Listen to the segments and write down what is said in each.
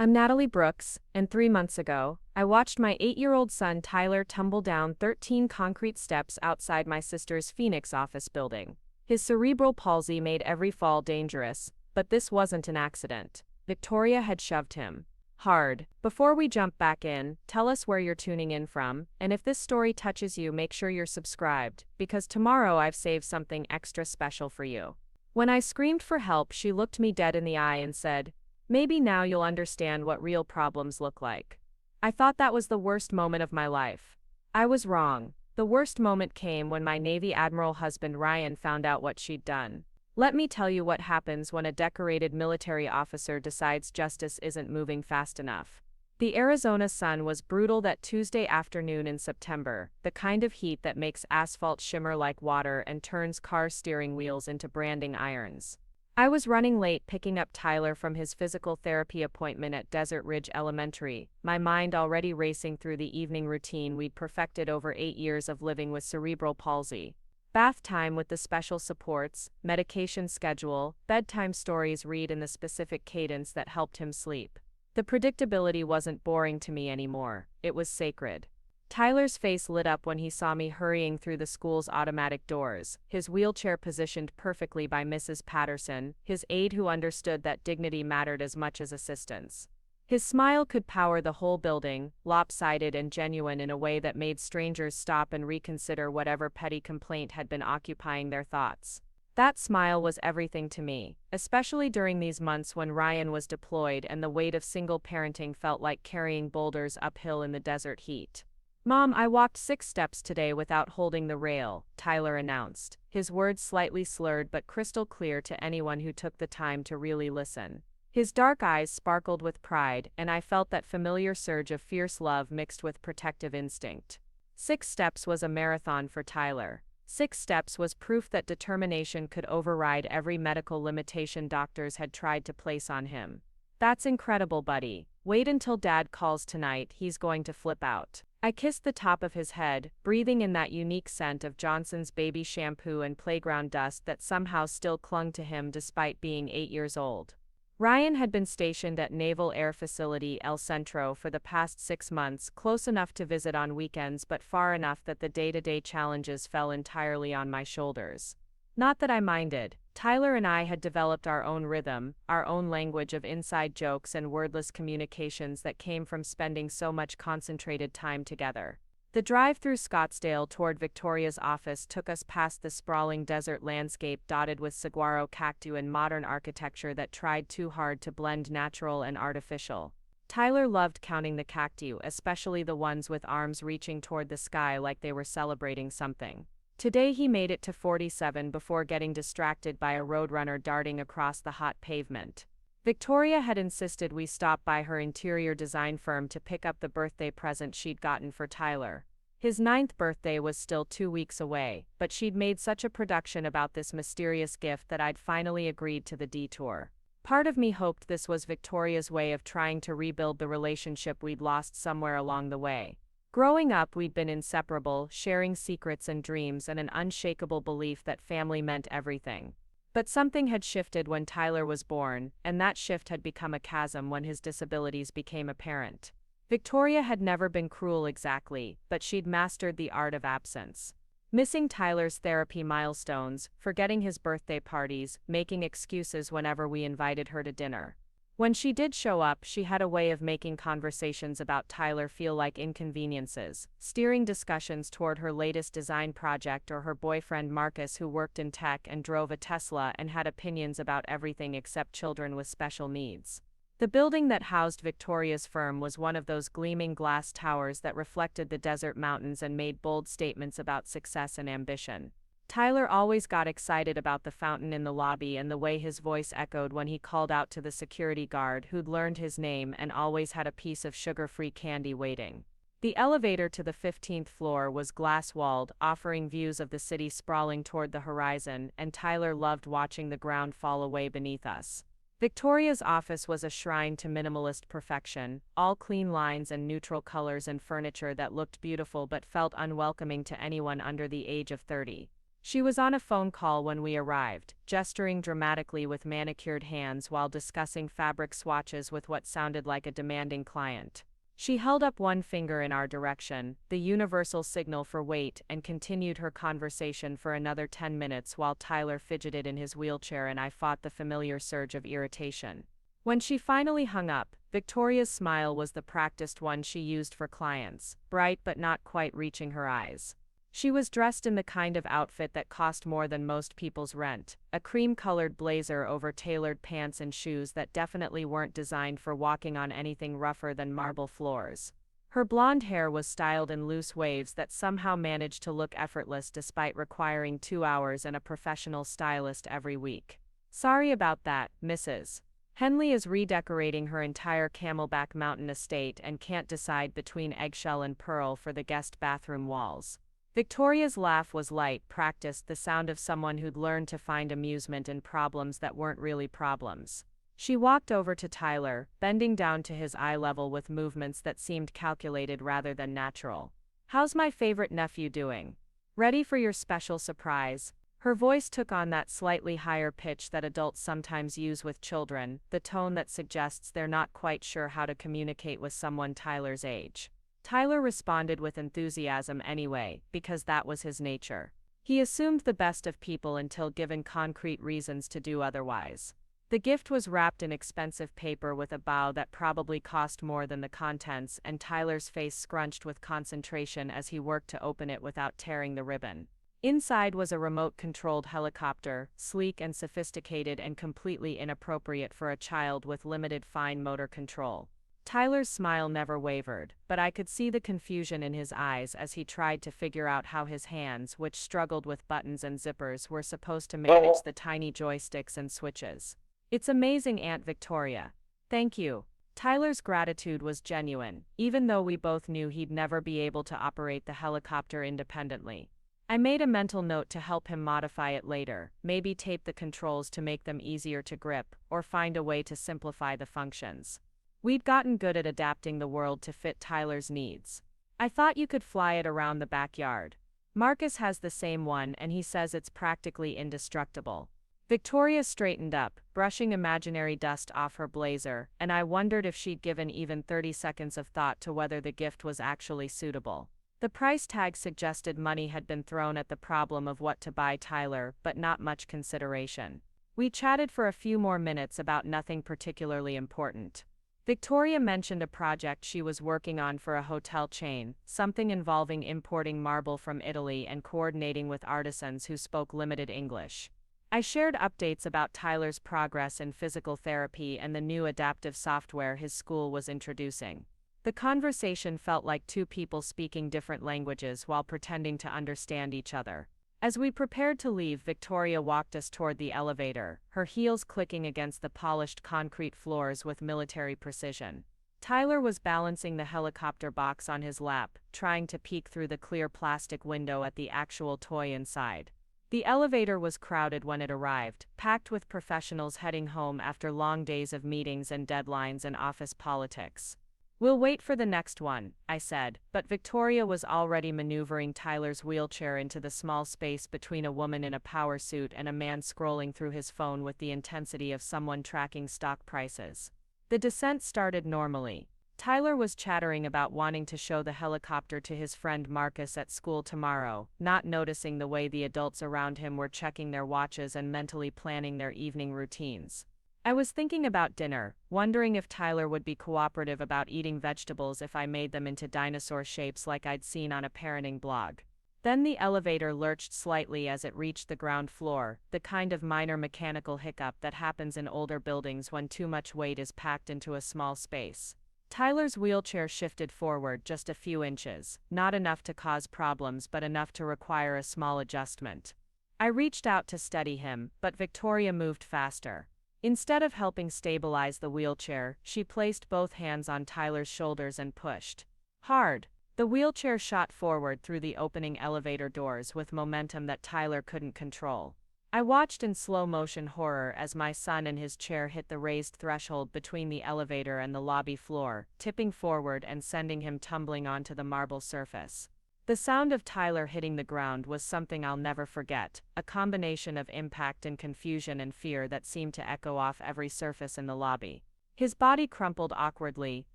I'm Natalie Brooks, and 3 months ago, I watched my 8-year-old son Tyler tumble down 13 concrete steps outside my sister's Phoenix office building. His cerebral palsy made every fall dangerous, but this wasn't an accident. Victoria had shoved him hard. Before we jump back in, tell us where you're tuning in from, and if this story touches you, make sure you're subscribed, because tomorrow I've saved something extra special for you. When I screamed for help, she looked me dead in the eye and said, "Maybe now you'll understand what real problems look like." I thought that was the worst moment of my life. I was wrong. The worst moment came when my Navy Admiral husband Ryan found out what she'd done. Let me tell you what happens when a decorated military officer decides justice isn't moving fast enough. The Arizona sun was brutal that Tuesday afternoon in September, the kind of heat that makes asphalt shimmer like water and turns car steering wheels into branding irons. I was running late picking up Tyler from his physical therapy appointment at Desert Ridge Elementary, my mind already racing through the evening routine we'd perfected over 8 years of living with cerebral palsy. Bath time with the special supports, medication schedule, bedtime stories read in the specific cadence that helped him sleep. The predictability wasn't boring to me anymore, it was sacred. Tyler's face lit up when he saw me hurrying through the school's automatic doors, his wheelchair positioned perfectly by Mrs. Patterson, his aide who understood that dignity mattered as much as assistance. His smile could power the whole building, lopsided and genuine in a way that made strangers stop and reconsider whatever petty complaint had been occupying their thoughts. That smile was everything to me, especially during these months when Ryan was deployed and the weight of single parenting felt like carrying boulders uphill in the desert heat. "Mom, I walked 6 steps today without holding the rail," Tyler announced, his words slightly slurred but crystal clear to anyone who took the time to really listen. His dark eyes sparkled with pride, and I felt that familiar surge of fierce love mixed with protective instinct. 6 steps was a marathon for Tyler. 6 steps was proof that determination could override every medical limitation doctors had tried to place on him. "That's incredible, buddy. Wait until Dad calls tonight, he's going to flip out." I kissed the top of his head, breathing in that unique scent of Johnson's baby shampoo and playground dust that somehow still clung to him despite being 8 years old. Ryan had been stationed at Naval Air Facility El Centro for the past 6 months, close enough to visit on weekends but far enough that the day-to-day challenges fell entirely on my shoulders. Not that I minded. Tyler and I had developed our own rhythm, our own language of inside jokes and wordless communications that came from spending so much concentrated time together. The drive through Scottsdale toward Victoria's office took us past the sprawling desert landscape dotted with saguaro cacti and modern architecture that tried too hard to blend natural and artificial. Tyler loved counting the cacti, especially the ones with arms reaching toward the sky like they were celebrating something. Today he made it to 47 before getting distracted by a roadrunner darting across the hot pavement. Victoria had insisted we stop by her interior design firm to pick up the birthday present she'd gotten for Tyler. His 9th birthday was still 2 weeks away, but she'd made such a production about this mysterious gift that I'd finally agreed to the detour. Part of me hoped this was Victoria's way of trying to rebuild the relationship we'd lost somewhere along the way. Growing up, we'd been inseparable, sharing secrets and dreams and an unshakable belief that family meant everything. But something had shifted when Tyler was born, and that shift had become a chasm when his disabilities became apparent. Victoria had never been cruel exactly, but she'd mastered the art of absence. Missing Tyler's therapy milestones, forgetting his birthday parties, making excuses whenever we invited her to dinner. When she did show up, she had a way of making conversations about Tyler feel like inconveniences, steering discussions toward her latest design project or her boyfriend Marcus, who worked in tech and drove a Tesla and had opinions about everything except children with special needs. The building that housed Victoria's firm was one of those gleaming glass towers that reflected the desert mountains and made bold statements about success and ambition. Tyler always got excited about the fountain in the lobby and the way his voice echoed when he called out to the security guard who'd learned his name and always had a piece of sugar-free candy waiting. The elevator to the 15th floor was glass-walled, offering views of the city sprawling toward the horizon, and Tyler loved watching the ground fall away beneath us. Victoria's office was a shrine to minimalist perfection, all clean lines and neutral colors and furniture that looked beautiful but felt unwelcoming to anyone under the age of 30. She was on a phone call when we arrived, gesturing dramatically with manicured hands while discussing fabric swatches with what sounded like a demanding client. She held up one finger in our direction, the universal signal for wait, and continued her conversation for another 10 minutes while Tyler fidgeted in his wheelchair and I fought the familiar surge of irritation. When she finally hung up, Victoria's smile was the practiced one she used for clients, bright but not quite reaching her eyes. She was dressed in the kind of outfit that cost more than most people's rent, a cream-colored blazer over tailored pants and shoes that definitely weren't designed for walking on anything rougher than marble floors. Her blonde hair was styled in loose waves that somehow managed to look effortless despite requiring 2 hours and a professional stylist every week. Sorry about that, Mrs. Henley is redecorating her entire Camelback Mountain estate and can't decide between eggshell and pearl for the guest bathroom walls. Victoria's laugh was light, practiced, the sound of someone who'd learned to find amusement in problems that weren't really problems. She walked over to Tyler, bending down to his eye level with movements that seemed calculated rather than natural. "How's my favorite nephew doing? Ready for your special surprise?" Her voice took on that slightly higher pitch that adults sometimes use with children, the tone that suggests they're not quite sure how to communicate with someone Tyler's age. Tyler responded with enthusiasm anyway, because that was his nature. He assumed the best of people until given concrete reasons to do otherwise. The gift was wrapped in expensive paper with a bow that probably cost more than the contents, and Tyler's face scrunched with concentration as he worked to open it without tearing the ribbon. Inside was a remote-controlled helicopter, sleek and sophisticated and completely inappropriate for a child with limited fine motor control. Tyler's smile never wavered, but I could see the confusion in his eyes as he tried to figure out how his hands, which struggled with buttons and zippers, were supposed to manage the tiny joysticks and switches. "It's amazing, Aunt Victoria. Thank you." Tyler's gratitude was genuine, even though we both knew he'd never be able to operate the helicopter independently. I made a mental note to help him modify it later, maybe tape the controls to make them easier to grip, or find a way to simplify the functions. We'd gotten good at adapting the world to fit Tyler's needs. "I thought you could fly it around the backyard. Marcus has the same one and he says it's practically indestructible." Victoria straightened up, brushing imaginary dust off her blazer, and I wondered if she'd given even 30 seconds of thought to whether the gift was actually suitable. The price tag suggested money had been thrown at the problem of what to buy Tyler, but not much consideration. We chatted for a few more minutes about nothing particularly important. Victoria mentioned a project she was working on for a hotel chain, something involving importing marble from Italy and coordinating with artisans who spoke limited English. I shared updates about Tyler's progress in physical therapy and the new adaptive software his school was introducing. The conversation felt like two people speaking different languages while pretending to understand each other. As we prepared to leave, Victoria walked us toward the elevator, her heels clicking against the polished concrete floors with military precision. Tyler was balancing the helicopter box on his lap, trying to peek through the clear plastic window at the actual toy inside. The elevator was crowded when it arrived, packed with professionals heading home after long days of meetings and deadlines and office politics. "We'll wait for the next one," I said, but Victoria was already maneuvering Tyler's wheelchair into the small space between a woman in a power suit and a man scrolling through his phone with the intensity of someone tracking stock prices. The descent started normally. Tyler was chattering about wanting to show the helicopter to his friend Marcus at school tomorrow, not noticing the way the adults around him were checking their watches and mentally planning their evening routines. I was thinking about dinner, wondering if Tyler would be cooperative about eating vegetables if I made them into dinosaur shapes like I'd seen on a parenting blog. Then the elevator lurched slightly as it reached the ground floor, the kind of minor mechanical hiccup that happens in older buildings when too much weight is packed into a small space. Tyler's wheelchair shifted forward just a few inches, not enough to cause problems but enough to require a small adjustment. I reached out to steady him, but Victoria moved faster. Instead of helping stabilize the wheelchair, she placed both hands on Tyler's shoulders and pushed hard. The wheelchair shot forward through the opening elevator doors with momentum that Tyler couldn't control. I watched in slow-motion horror as my son and his chair hit the raised threshold between the elevator and the lobby floor, tipping forward and sending him tumbling onto the marble surface. The sound of Tyler hitting the ground was something I'll never forget, a combination of impact and confusion and fear that seemed to echo off every surface in the lobby. His body crumpled awkwardly,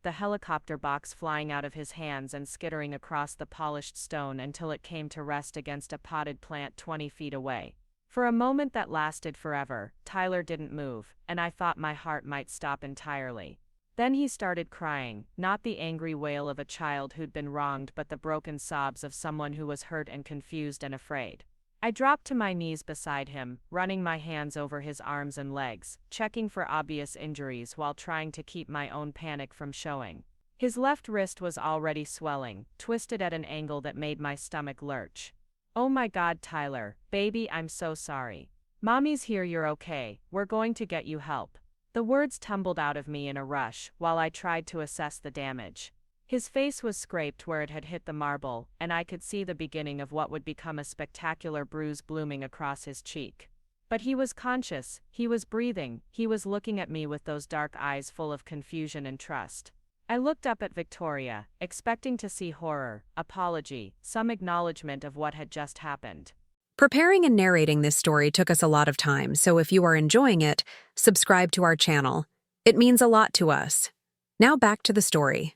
the helicopter box flying out of his hands and skittering across the polished stone until it came to rest against a potted plant 20 feet away. For a moment that lasted forever, Tyler didn't move, and I thought my heart might stop entirely. Then he started crying, not the angry wail of a child who'd been wronged but the broken sobs of someone who was hurt and confused and afraid. I dropped to my knees beside him, running my hands over his arms and legs, checking for obvious injuries while trying to keep my own panic from showing. His left wrist was already swelling, twisted at an angle that made my stomach lurch. "Oh my God, Tyler, baby, I'm so sorry. Mommy's here, you're okay, we're going to get you help." The words tumbled out of me in a rush, while I tried to assess the damage. His face was scraped where it had hit the marble, and I could see the beginning of what would become a spectacular bruise blooming across his cheek. But he was conscious, he was breathing, he was looking at me with those dark eyes full of confusion and trust. I looked up at Victoria, expecting to see horror, apology, some acknowledgement of what had just happened. Preparing and narrating this story took us a lot of time, so if you are enjoying it, subscribe to our channel. It means a lot to us. Now back to the story.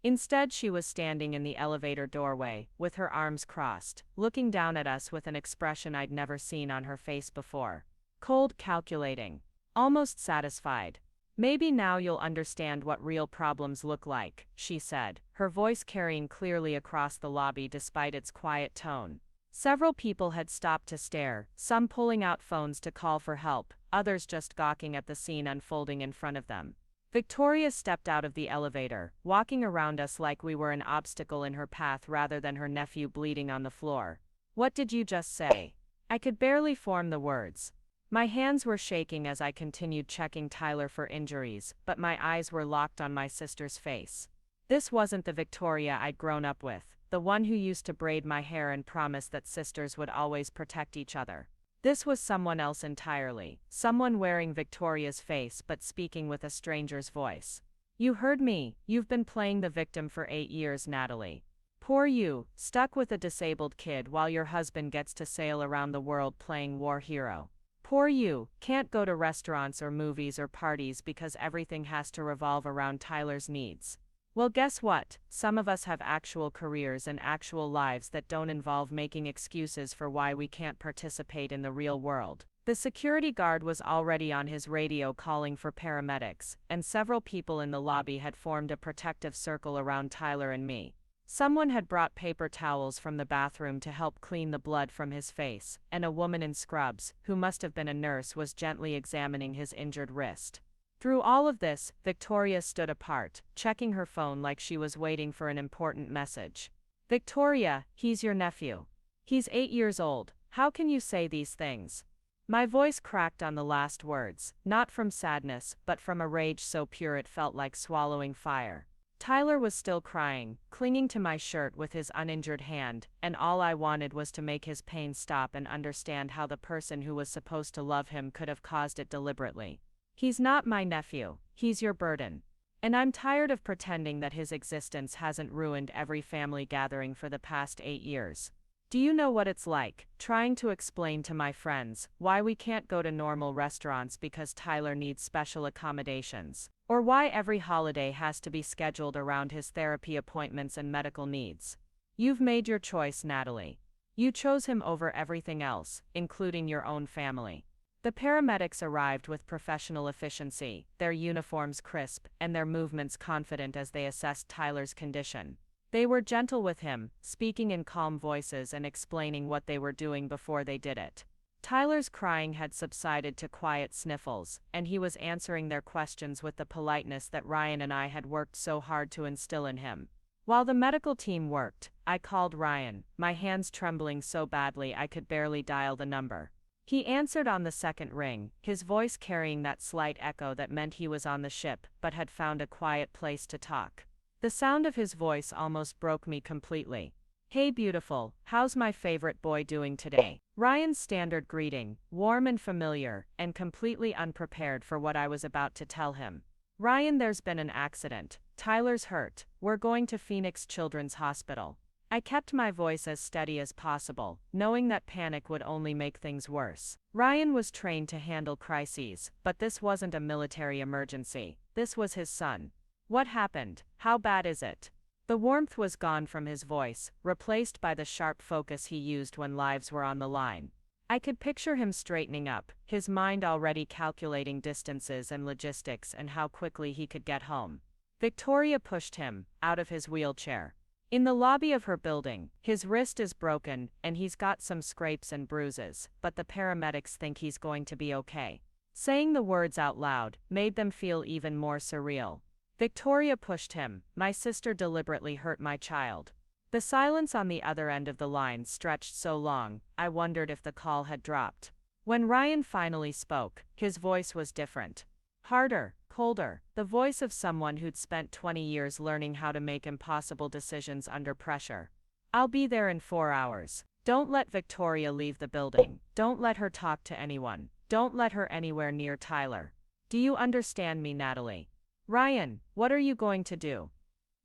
Instead, she was standing in the elevator doorway, with her arms crossed, looking down at us with an expression I'd never seen on her face before. Cold, calculating. Almost satisfied. "Maybe now you'll understand what real problems look like," she said, her voice carrying clearly across the lobby despite its quiet tone. Several people had stopped to stare, some pulling out phones to call for help, others just gawking at the scene unfolding in front of them. Victoria stepped out of the elevator, walking around us like we were an obstacle in her path rather than her nephew bleeding on the floor. "What did you just say?" I could barely form the words. My hands were shaking as I continued checking Tyler for injuries, but my eyes were locked on my sister's face. This wasn't the Victoria I'd grown up with, the one who used to braid my hair and promise that sisters would always protect each other. This was someone else entirely, someone wearing Victoria's face but speaking with a stranger's voice. "You heard me, you've been playing the victim for 8 years, Natalie. Poor you, stuck with a disabled kid while your husband gets to sail around the world playing war hero. Poor you, can't go to restaurants or movies or parties because everything has to revolve around Tyler's needs. Well, guess what? Some of us have actual careers and actual lives that don't involve making excuses for why we can't participate in the real world." The security guard was already on his radio calling for paramedics, and several people in the lobby had formed a protective circle around Tyler and me. Someone had brought paper towels from the bathroom to help clean the blood from his face, and a woman in scrubs, who must have been a nurse, was gently examining his injured wrist. Through all of this, Victoria stood apart, checking her phone like she was waiting for an important message. "Victoria, he's your nephew. He's 8 years old. How can you say these things?" My voice cracked on the last words, not from sadness, but from a rage so pure it felt like swallowing fire. Tyler was still crying, clinging to my shirt with his uninjured hand, and all I wanted was to make his pain stop and understand how the person who was supposed to love him could have caused it deliberately. "He's not my nephew, he's your burden. And I'm tired of pretending that his existence hasn't ruined every family gathering for the past 8 years. Do you know what it's like, trying to explain to my friends why we can't go to normal restaurants because Tyler needs special accommodations, or why every holiday has to be scheduled around his therapy appointments and medical needs? You've made your choice, Natalie. You chose him over everything else, including your own family." The paramedics arrived with professional efficiency, their uniforms crisp and their movements confident as they assessed Tyler's condition. They were gentle with him, speaking in calm voices and explaining what they were doing before they did it. Tyler's crying had subsided to quiet sniffles, and he was answering their questions with the politeness that Ryan and I had worked so hard to instill in him. While the medical team worked, I called Ryan, my hands trembling so badly I could barely dial the number. He answered on the second ring, his voice carrying that slight echo that meant he was on the ship but had found a quiet place to talk. The sound of his voice almost broke me completely. "Hey beautiful, how's my favorite boy doing today?" Ryan's standard greeting, warm and familiar, and completely unprepared for what I was about to tell him. "Ryan, there's been an accident. Tyler's hurt. We're going to Phoenix Children's Hospital." I kept my voice as steady as possible, knowing that panic would only make things worse. Ryan was trained to handle crises, but this wasn't a military emergency. This was his son. What happened? How bad is it? The warmth was gone from his voice, replaced by the sharp focus he used when lives were on the line. I could picture him straightening up, his mind already calculating distances and logistics and how quickly he could get home. Victoria pushed him out of his wheelchair. In the lobby of her building, his wrist is broken and he's got some scrapes and bruises, but the paramedics think he's going to be okay. Saying the words out loud made them feel even more surreal. Victoria pushed him. My sister deliberately hurt my child. The silence on the other end of the line stretched so long, I wondered if the call had dropped. When Ryan finally spoke, his voice was different. Harder, colder, the voice of someone who'd spent 20 years learning how to make impossible decisions under pressure. I'll be there in 4 hours. Don't let Victoria leave the building. Don't let her talk to anyone. Don't let her anywhere near Tyler. Do you understand me, Natalie? Ryan, what are you going to do?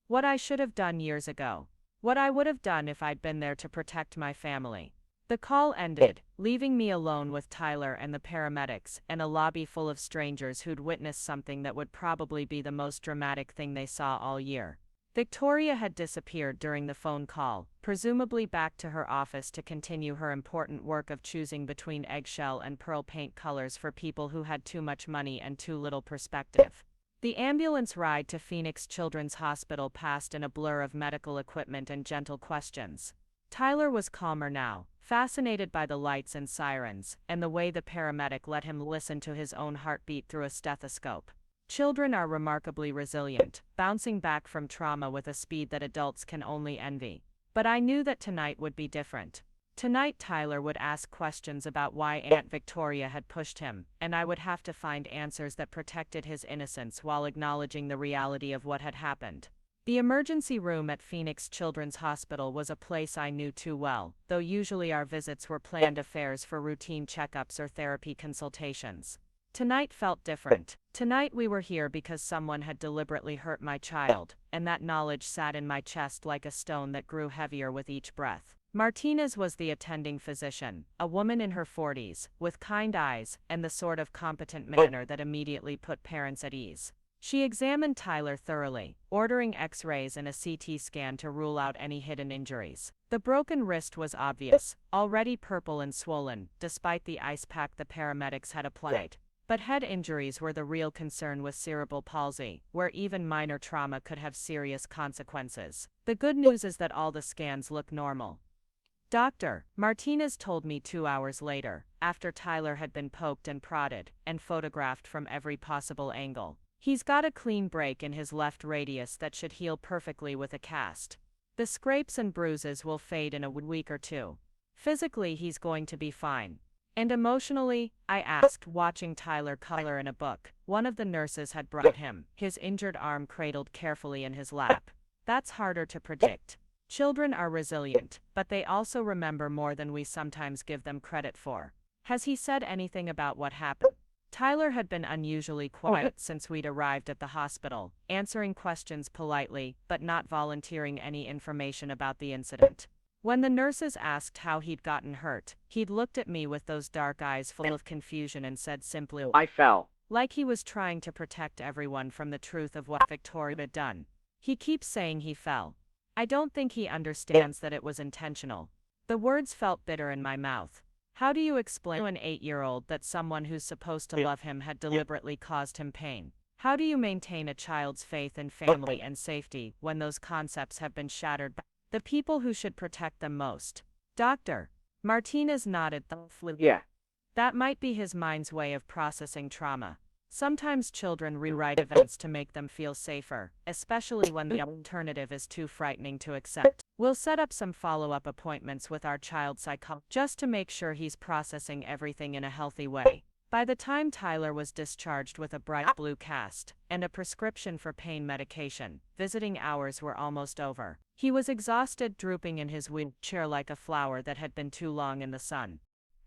What I should have done years ago. What I would have done if I'd been there to protect my family. The call ended, leaving me alone with Tyler and the paramedics and a lobby full of strangers who'd witnessed something that would probably be the most dramatic thing they saw all year. Victoria had disappeared during the phone call, presumably back to her office to continue her important work of choosing between eggshell and pearl paint colors for people who had too much money and too little perspective. The ambulance ride to Phoenix Children's Hospital passed in a blur of medical equipment and gentle questions. Tyler was calmer now, fascinated by the lights and sirens, and the way the paramedic let him listen to his own heartbeat through a stethoscope. Children are remarkably resilient, bouncing back from trauma with a speed that adults can only envy. But I knew that tonight would be different. Tonight Tyler would ask questions about why Aunt Victoria had pushed him, and I would have to find answers that protected his innocence while acknowledging the reality of what had happened. The emergency room at Phoenix Children's Hospital was a place I knew too well, though usually our visits were planned affairs for routine checkups or therapy consultations. Tonight felt different. Tonight we were here because someone had deliberately hurt my child, and that knowledge sat in my chest like a stone that grew heavier with each breath. Martinez was the attending physician, a woman in her 40s, with kind eyes and the sort of competent manner that immediately put parents at ease. She examined Tyler thoroughly, ordering X-rays and a CT scan to rule out any hidden injuries. The broken wrist was obvious, already purple and swollen, despite the ice pack the paramedics had applied. But head injuries were the real concern with cerebral palsy, where even minor trauma could have serious consequences. The good news is that all the scans look normal. Doctor, Martinez told me 2 hours later, after Tyler had been poked and prodded, and photographed from every possible angle. He's got a clean break in his left radius that should heal perfectly with a cast. The scrapes and bruises will fade in a week or 2. Physically, he's going to be fine. And emotionally, I asked, watching Tyler color in a book. One of the nurses had brought him, his injured arm cradled carefully in his lap. That's harder to predict. Children are resilient, but they also remember more than we sometimes give them credit for. Has he said anything about what happened? Tyler had been unusually quiet since we'd arrived at the hospital, answering questions politely, but not volunteering any information about the incident. When the nurses asked how he'd gotten hurt, he'd looked at me with those dark eyes full of confusion and said simply, "I fell." Like he was trying to protect everyone from the truth of what Victoria had done. He keeps saying he fell. I don't think he understands that it was intentional. The words felt bitter in my mouth. How do you explain to an 8-year-old that someone who's supposed to love him had deliberately caused him pain? How do you maintain a child's faith in family and safety when those concepts have been shattered by the people who should protect them most? Doctor, Martinez nodded thoughtfully. Yeah. That might be his mind's way of processing trauma. Sometimes children rewrite events to make them feel safer, especially when the alternative is too frightening to accept. We'll set up some follow-up appointments with our child psychologist just to make sure he's processing everything in a healthy way. By the time Tyler was discharged with a bright blue cast and a prescription for pain medication, visiting hours were almost over. He was exhausted, drooping in his wheelchair like a flower that had been too long in the sun.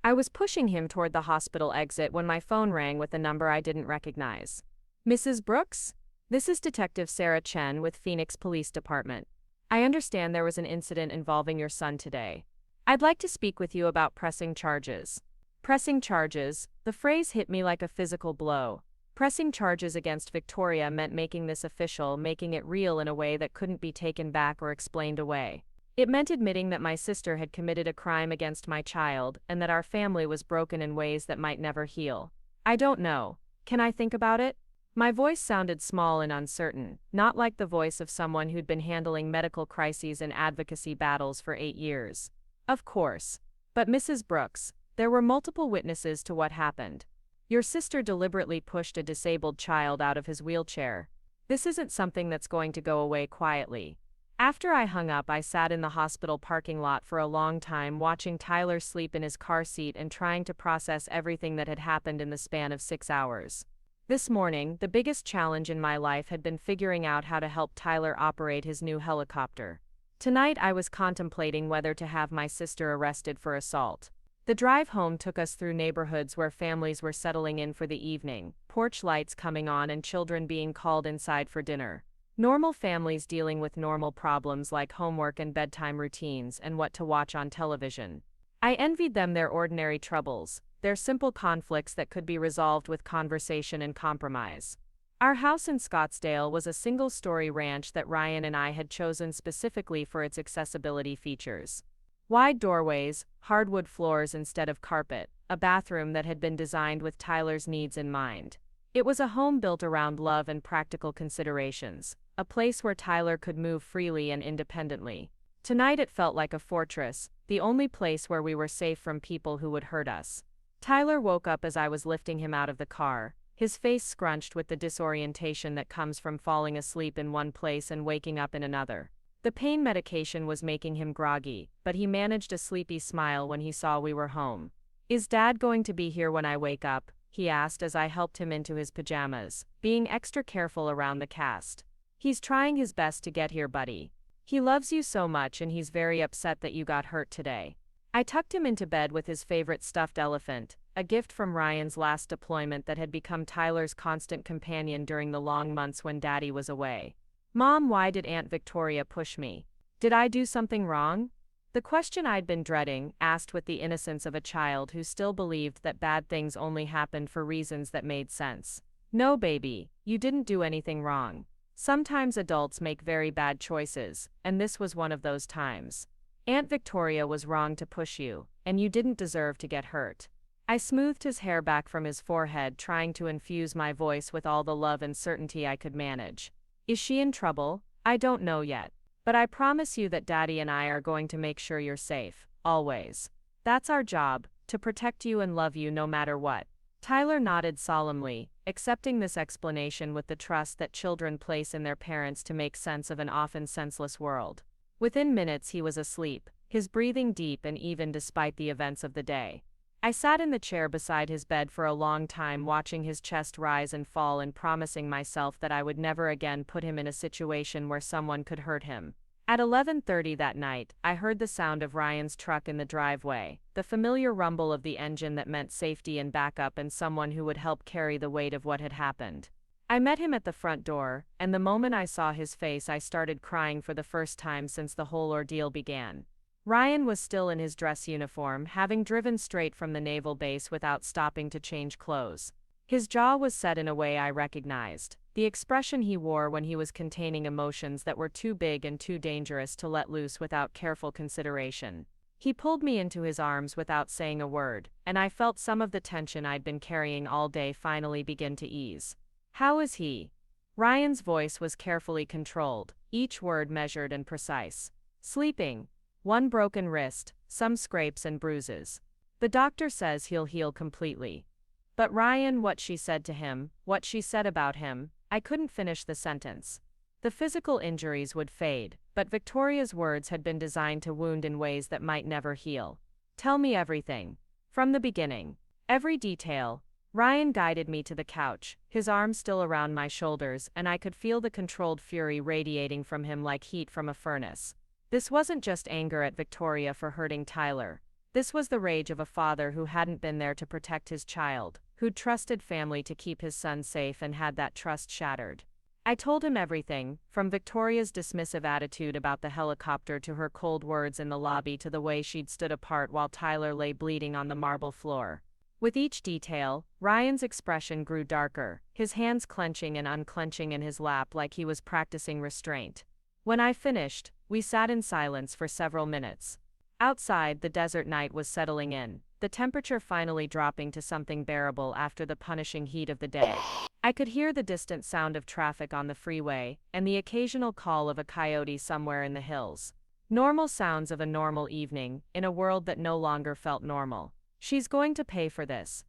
I was pushing him toward the hospital exit when my phone rang with a number I didn't recognize. Mrs. Brooks? This is Detective Sarah Chen with Phoenix Police Department. I understand there was an incident involving your son today. I'd like to speak with you about pressing charges. Pressing charges, the phrase hit me like a physical blow. Pressing charges against Victoria meant making this official, making it real in a way that couldn't be taken back or explained away. It meant admitting that my sister had committed a crime against my child and that our family was broken in ways that might never heal. I don't know. Can I think about it? My voice sounded small and uncertain, not like the voice of someone who'd been handling medical crises and advocacy battles for 8 years. Of course. But Mrs. Brooks, there were multiple witnesses to what happened. Your sister deliberately pushed a disabled child out of his wheelchair. This isn't something that's going to go away quietly. After I hung up, I sat in the hospital parking lot for a long time watching Tyler sleep in his car seat and trying to process everything that had happened in the span of 6 hours. This morning, the biggest challenge in my life had been figuring out how to help Tyler operate his new helicopter. Tonight I was contemplating whether to have my sister arrested for assault. The drive home took us through neighborhoods where families were settling in for the evening, porch lights coming on and children being called inside for dinner. Normal families dealing with normal problems like homework and bedtime routines and what to watch on television. I envied them their ordinary troubles, their simple conflicts that could be resolved with conversation and compromise. Our house in Scottsdale was a single-story ranch that Ryan and I had chosen specifically for its accessibility features. Wide doorways, hardwood floors instead of carpet, a bathroom that had been designed with Tyler's needs in mind. It was a home built around love and practical considerations, a place where Tyler could move freely and independently. Tonight it felt like a fortress, the only place where we were safe from people who would hurt us. Tyler woke up as I was lifting him out of the car, his face scrunched with the disorientation that comes from falling asleep in one place and waking up in another. The pain medication was making him groggy, but he managed a sleepy smile when he saw we were home. "Is Dad going to be here when I wake up?" he asked as I helped him into his pajamas, being extra careful around the cast. "He's trying his best to get here, buddy. He loves you so much and he's very upset that you got hurt today." I tucked him into bed with his favorite stuffed elephant, a gift from Ryan's last deployment that had become Tyler's constant companion during the long months when Daddy was away. "Mom, why did Aunt Victoria push me? Did I do something wrong?" The question I'd been dreading, asked with the innocence of a child who still believed that bad things only happened for reasons that made sense. "No, baby, you didn't do anything wrong. Sometimes adults make very bad choices, and this was one of those times. Aunt Victoria was wrong to push you, and you didn't deserve to get hurt." I smoothed his hair back from his forehead, trying to infuse my voice with all the love and certainty I could manage. "Is she in trouble? I don't know yet. But I promise you that Daddy and I are going to make sure you're safe, always. That's our job, to protect you and love you no matter what." Tyler nodded solemnly, accepting this explanation with the trust that children place in their parents to make sense of an often senseless world. Within minutes he was asleep, his breathing deep and even despite the events of the day. I sat in the chair beside his bed for a long time, watching his chest rise and fall and promising myself that I would never again put him in a situation where someone could hurt him. At 11:30 that night, I heard the sound of Ryan's truck in the driveway, the familiar rumble of the engine that meant safety and backup and someone who would help carry the weight of what had happened. I met him at the front door, and the moment I saw his face I started crying for the first time since the whole ordeal began. Ryan was still in his dress uniform, having driven straight from the naval base without stopping to change clothes. His jaw was set in a way I recognized, the expression he wore when he was containing emotions that were too big and too dangerous to let loose without careful consideration. He pulled me into his arms without saying a word, and I felt some of the tension I'd been carrying all day finally begin to ease. "How is he?" Ryan's voice was carefully controlled, each word measured and precise. "Sleeping. One broken wrist, some scrapes and bruises. The doctor says he'll heal completely." But Ryan, what she said to him, what she said about him, I couldn't finish the sentence. The physical injuries would fade, but Victoria's words had been designed to wound in ways that might never heal. "Tell me everything. From the beginning. Every detail." Ryan guided me to the couch, his arms still around my shoulders, and I could feel the controlled fury radiating from him like heat from a furnace. This wasn't just anger at Victoria for hurting Tyler. This was the rage of a father who hadn't been there to protect his child, who'd trusted family to keep his son safe and had that trust shattered. I told him everything, from Victoria's dismissive attitude about the helicopter to her cold words in the lobby to the way she'd stood apart while Tyler lay bleeding on the marble floor. With each detail, Ryan's expression grew darker, his hands clenching and unclenching in his lap like he was practicing restraint. When I finished, we sat in silence for several minutes. Outside, the desert night was settling in, the temperature finally dropping to something bearable after the punishing heat of the day. I could hear the distant sound of traffic on the freeway, and the occasional call of a coyote somewhere in the hills. Normal sounds of a normal evening, in a world that no longer felt normal. "She's going to pay for this,"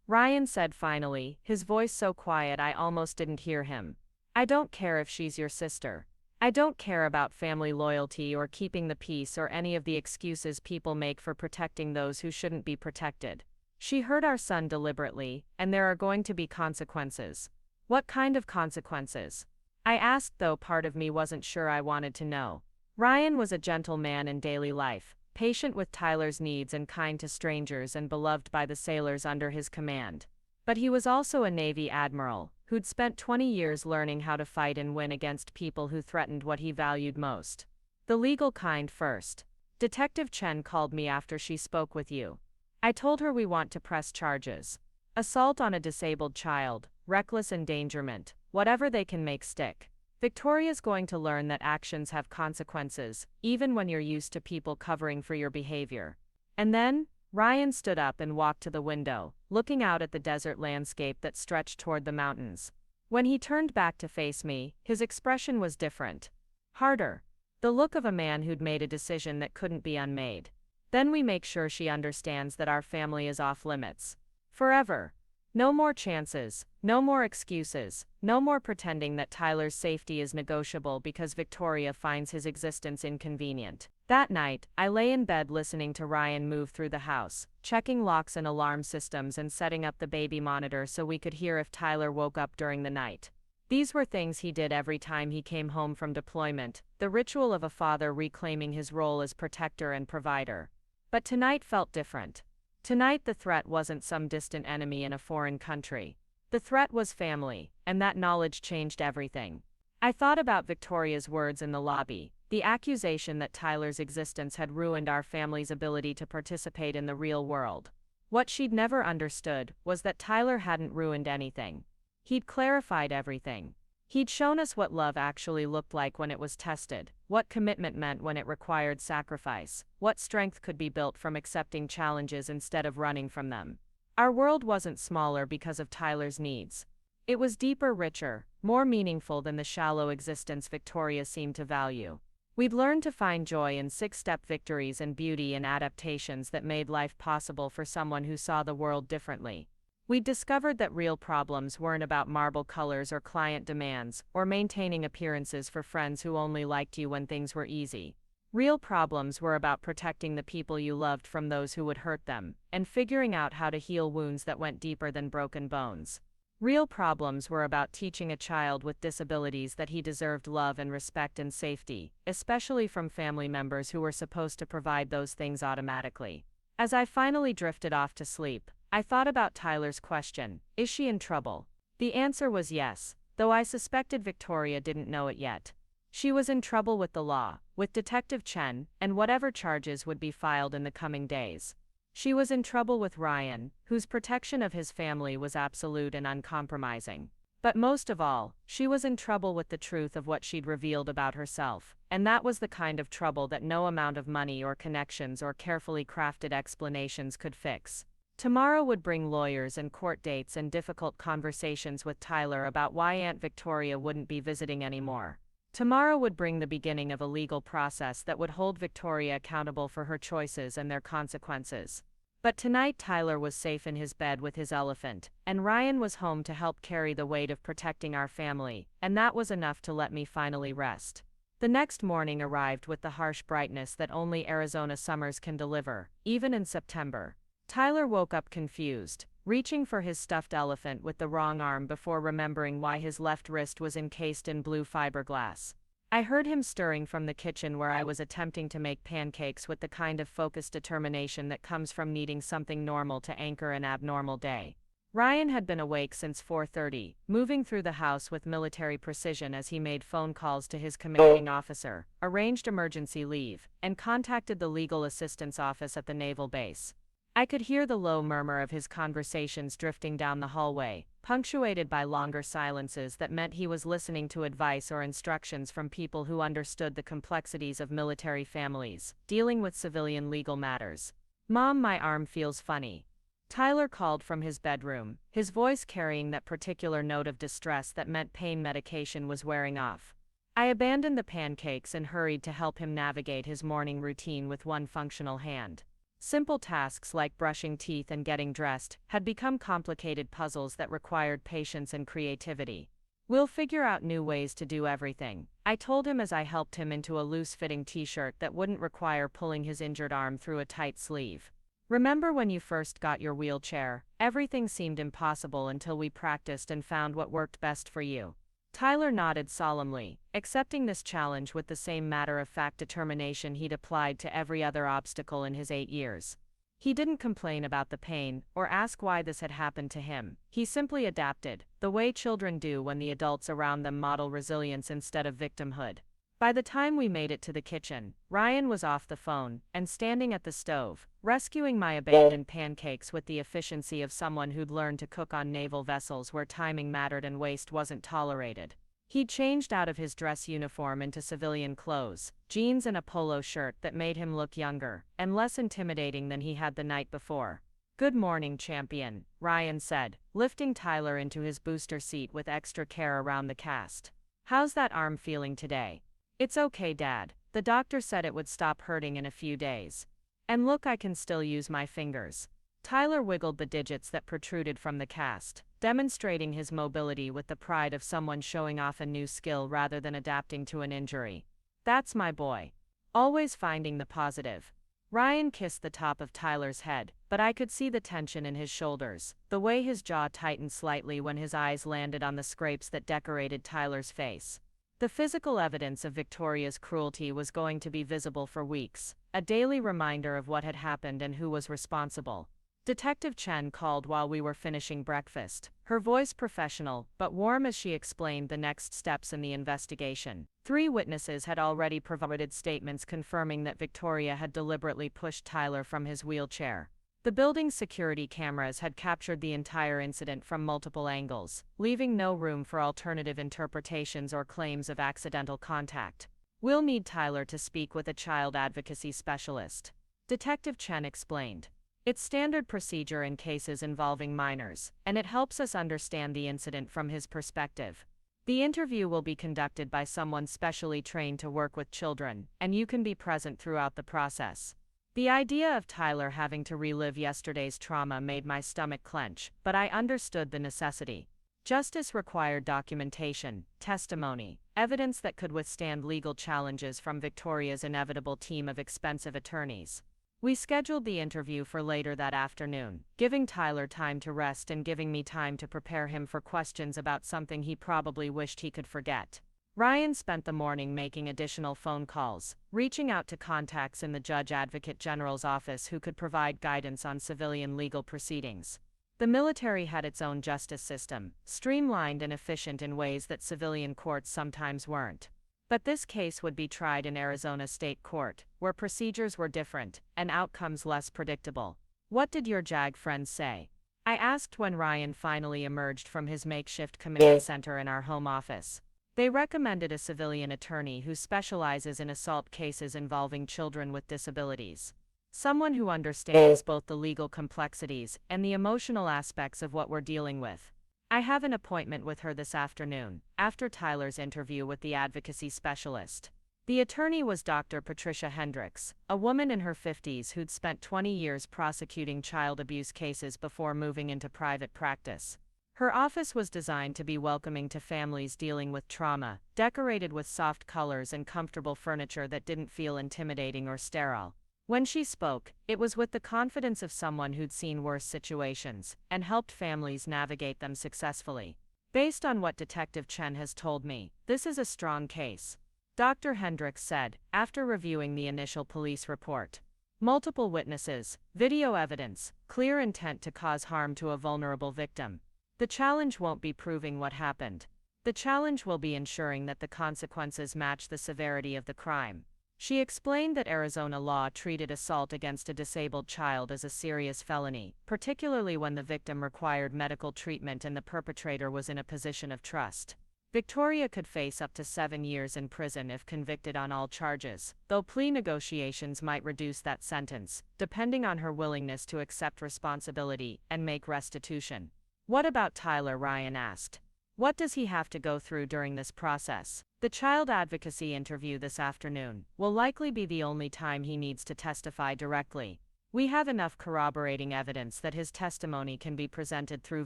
Ryan said finally, his voice so quiet I almost didn't hear him. "I don't care if she's your sister. I don't care about family loyalty or keeping the peace or any of the excuses people make for protecting those who shouldn't be protected. She hurt our son deliberately, and there are going to be consequences." "What kind of consequences?" I asked, though part of me wasn't sure I wanted to know. Ryan was a gentle man in daily life, patient with Tyler's needs and kind to strangers and beloved by the sailors under his command. But he was also a Navy Admiral, who'd spent 20 years learning how to fight and win against people who threatened what he valued most. "The legal kind first. Detective Chen called me after she spoke with you. I told her we want to press charges. Assault on a disabled child, reckless endangerment, whatever they can make stick. Victoria's going to learn that actions have consequences, even when you're used to people covering for your behavior." And then, Ryan stood up and walked to the window, looking out at the desert landscape that stretched toward the mountains. When he turned back to face me, his expression was different. Harder. The look of a man who'd made a decision that couldn't be unmade. "Then we make sure she understands that our family is off limits. Forever. No more chances, no more excuses, no more pretending that Tyler's safety is negotiable because Victoria finds his existence inconvenient." That night, I lay in bed listening to Ryan move through the house, checking locks and alarm systems and setting up the baby monitor so we could hear if Tyler woke up during the night. These were things he did every time he came home from deployment, the ritual of a father reclaiming his role as protector and provider. But tonight felt different. Tonight the threat wasn't some distant enemy in a foreign country. The threat was family, and that knowledge changed everything. I thought about Victoria's words in the lobby, the accusation that Tyler's existence had ruined our family's ability to participate in the real world. What she'd never understood was that Tyler hadn't ruined anything. He'd clarified everything. He'd shown us what love actually looked like when it was tested, what commitment meant when it required sacrifice, what strength could be built from accepting challenges instead of running from them. Our world wasn't smaller because of Tyler's needs. It was deeper, richer, more meaningful than the shallow existence Victoria seemed to value. We'd learned to find joy in six-step victories and beauty in adaptations that made life possible for someone who saw the world differently. We'd discovered that real problems weren't about marble colors or client demands, or maintaining appearances for friends who only liked you when things were easy. Real problems were about protecting the people you loved from those who would hurt them, and figuring out how to heal wounds that went deeper than broken bones. Real problems were about teaching a child with disabilities that he deserved love and respect and safety, especially from family members who were supposed to provide those things automatically. As I finally drifted off to sleep, I thought about Tyler's question, "Is she in trouble?" The answer was yes, though I suspected Victoria didn't know it yet. She was in trouble with the law, with Detective Chen, and whatever charges would be filed in the coming days. She was in trouble with Ryan, whose protection of his family was absolute and uncompromising. But most of all, she was in trouble with the truth of what she'd revealed about herself, and that was the kind of trouble that no amount of money or connections or carefully crafted explanations could fix. Tomorrow would bring lawyers and court dates and difficult conversations with Tyler about why Aunt Victoria wouldn't be visiting anymore. Tomorrow would bring the beginning of a legal process that would hold Victoria accountable for her choices and their consequences. But tonight Tyler was safe in his bed with his elephant, and Ryan was home to help carry the weight of protecting our family, and that was enough to let me finally rest. The next morning arrived with the harsh brightness that only Arizona summers can deliver, even in September. Tyler woke up confused, reaching for his stuffed elephant with the wrong arm before remembering why his left wrist was encased in blue fiberglass. I heard him stirring from the kitchen where I was attempting to make pancakes with the kind of focused determination that comes from needing something normal to anchor an abnormal day. Ryan had been awake since 4:30, moving through the house with military precision as he made phone calls to his commanding officer, arranged emergency leave, and contacted the legal assistance office at the naval base. I could hear the low murmur of his conversations drifting down the hallway, punctuated by longer silences that meant he was listening to advice or instructions from people who understood the complexities of military families, dealing with civilian legal matters. "Mom, my arm feels funny." Tyler called from his bedroom, his voice carrying that particular note of distress that meant pain medication was wearing off. I abandoned the pancakes and hurried to help him navigate his morning routine with one functional hand. Simple tasks like brushing teeth and getting dressed had become complicated puzzles that required patience and creativity. "We'll figure out new ways to do everything," I told him as I helped him into a loose-fitting t-shirt that wouldn't require pulling his injured arm through a tight sleeve. "Remember when you first got your wheelchair? Everything seemed impossible until we practiced and found what worked best for you." Tyler nodded solemnly, accepting this challenge with the same matter-of-fact determination he'd applied to every other obstacle in his 8 years. He didn't complain about the pain or ask why this had happened to him. He simply adapted, the way children do when the adults around them model resilience instead of victimhood. By the time we made it to the kitchen, Ryan was off the phone and standing at the stove, rescuing my abandoned pancakes with the efficiency of someone who'd learned to cook on naval vessels where timing mattered and waste wasn't tolerated. He'd changed out of his dress uniform into civilian clothes, jeans and a polo shirt that made him look younger and less intimidating than he had the night before. "Good morning, champion," Ryan said, lifting Tyler into his booster seat with extra care around the cast. "How's that arm feeling today?" "It's okay, Dad. The doctor said it would stop hurting in a few days. And look, I can still use my fingers." Tyler wiggled the digits that protruded from the cast, demonstrating his mobility with the pride of someone showing off a new skill rather than adapting to an injury. "That's my boy. Always finding the positive." Ryan kissed the top of Tyler's head, but I could see the tension in his shoulders, the way his jaw tightened slightly when his eyes landed on the scrapes that decorated Tyler's face. The physical evidence of Victoria's cruelty was going to be visible for weeks, a daily reminder of what had happened and who was responsible. Detective Chen called while we were finishing breakfast, her voice professional but warm as she explained the next steps in the investigation. 3 witnesses had already provided statements confirming that Victoria had deliberately pushed Tyler from his wheelchair. The building's security cameras had captured the entire incident from multiple angles, leaving no room for alternative interpretations or claims of accidental contact. "We'll need Tyler to speak with a child advocacy specialist," Detective Chen explained. "It's standard procedure in cases involving minors, and it helps us understand the incident from his perspective. The interview will be conducted by someone specially trained to work with children, and you can be present throughout the process." The idea of Tyler having to relive yesterday's trauma made my stomach clench, but I understood the necessity. Justice required documentation, testimony, evidence that could withstand legal challenges from Victoria's inevitable team of expensive attorneys. We scheduled the interview for later that afternoon, giving Tyler time to rest and giving me time to prepare him for questions about something he probably wished he could forget. Ryan spent the morning making additional phone calls, reaching out to contacts in the Judge Advocate General's office who could provide guidance on civilian legal proceedings. The military had its own justice system, streamlined and efficient in ways that civilian courts sometimes weren't. But this case would be tried in Arizona State Court, where procedures were different and outcomes less predictable. "What did your JAG friends say?" I asked when Ryan finally emerged from his makeshift command center in our home office. "They recommended a civilian attorney who specializes in assault cases involving children with disabilities. Someone who understands both the legal complexities and the emotional aspects of what we're dealing with. I have an appointment with her this afternoon, after Tyler's interview with the advocacy specialist." The attorney was Dr. Patricia Hendricks, a woman in her 50s who'd spent 20 years prosecuting child abuse cases before moving into private practice. Her office was designed to be welcoming to families dealing with trauma, decorated with soft colors and comfortable furniture that didn't feel intimidating or sterile. When she spoke, it was with the confidence of someone who'd seen worse situations and helped families navigate them successfully. "Based on what Detective Chen has told me, this is a strong case," Dr. Hendricks said, after reviewing the initial police report. Multiple witnesses, video evidence, clear intent to cause harm to a vulnerable victim. The challenge won't be proving what happened. The challenge will be ensuring that the consequences match the severity of the crime. She explained that Arizona law treated assault against a disabled child as a serious felony, particularly when the victim required medical treatment and the perpetrator was in a position of trust. Victoria could face up to 7 years in prison if convicted on all charges, though plea negotiations might reduce that sentence, depending on her willingness to accept responsibility and make restitution. What about Tyler? Ryan asked. What does he have to go through during this process? The child advocacy interview this afternoon will likely be the only time he needs to testify directly. We have enough corroborating evidence that his testimony can be presented through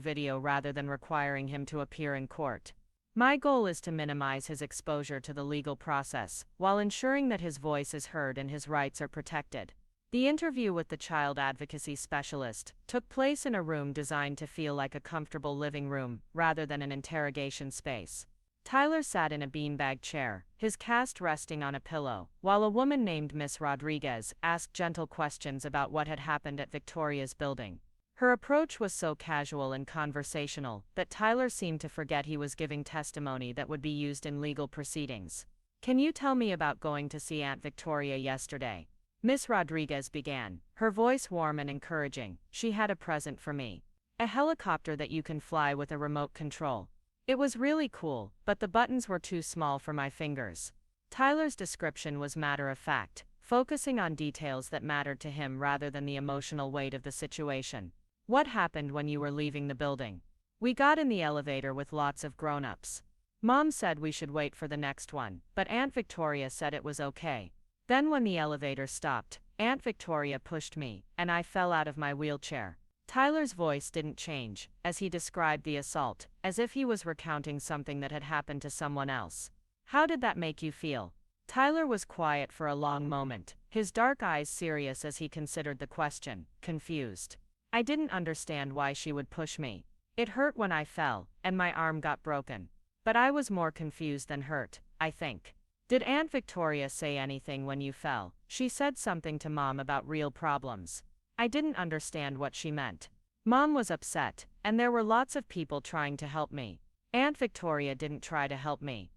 video rather than requiring him to appear in court. My goal is to minimize his exposure to the legal process, while ensuring that his voice is heard and his rights are protected. The interview with the child advocacy specialist took place in a room designed to feel like a comfortable living room, rather than an interrogation space. Tyler sat in a beanbag chair, his cast resting on a pillow, while a woman named Miss Rodriguez asked gentle questions about what had happened at Victoria's building. Her approach was so casual and conversational that Tyler seemed to forget he was giving testimony that would be used in legal proceedings. Can you tell me about going to see Aunt Victoria yesterday? Miss Rodriguez began, her voice warm and encouraging. She had a present for me. A helicopter that you can fly with a remote control. It was really cool, but the buttons were too small for my fingers. Tyler's description was matter of fact, focusing on details that mattered to him rather than the emotional weight of the situation. What happened when you were leaving the building? We got in the elevator with lots of grown-ups. Mom said we should wait for the next one, but Aunt Victoria said it was okay. Then when the elevator stopped, Aunt Victoria pushed me, and I fell out of my wheelchair. Tyler's voice didn't change, as he described the assault, as if he was recounting something that had happened to someone else. How did that make you feel? Tyler was quiet for a long moment, his dark eyes serious as he considered the question, confused. I didn't understand why she would push me. It hurt when I fell, and my arm got broken. But I was more confused than hurt, I think. Did Aunt Victoria say anything when you fell? She said something to Mom about real problems. I didn't understand what she meant. Mom was upset, and there were lots of people trying to help me. Aunt Victoria didn't try to help me.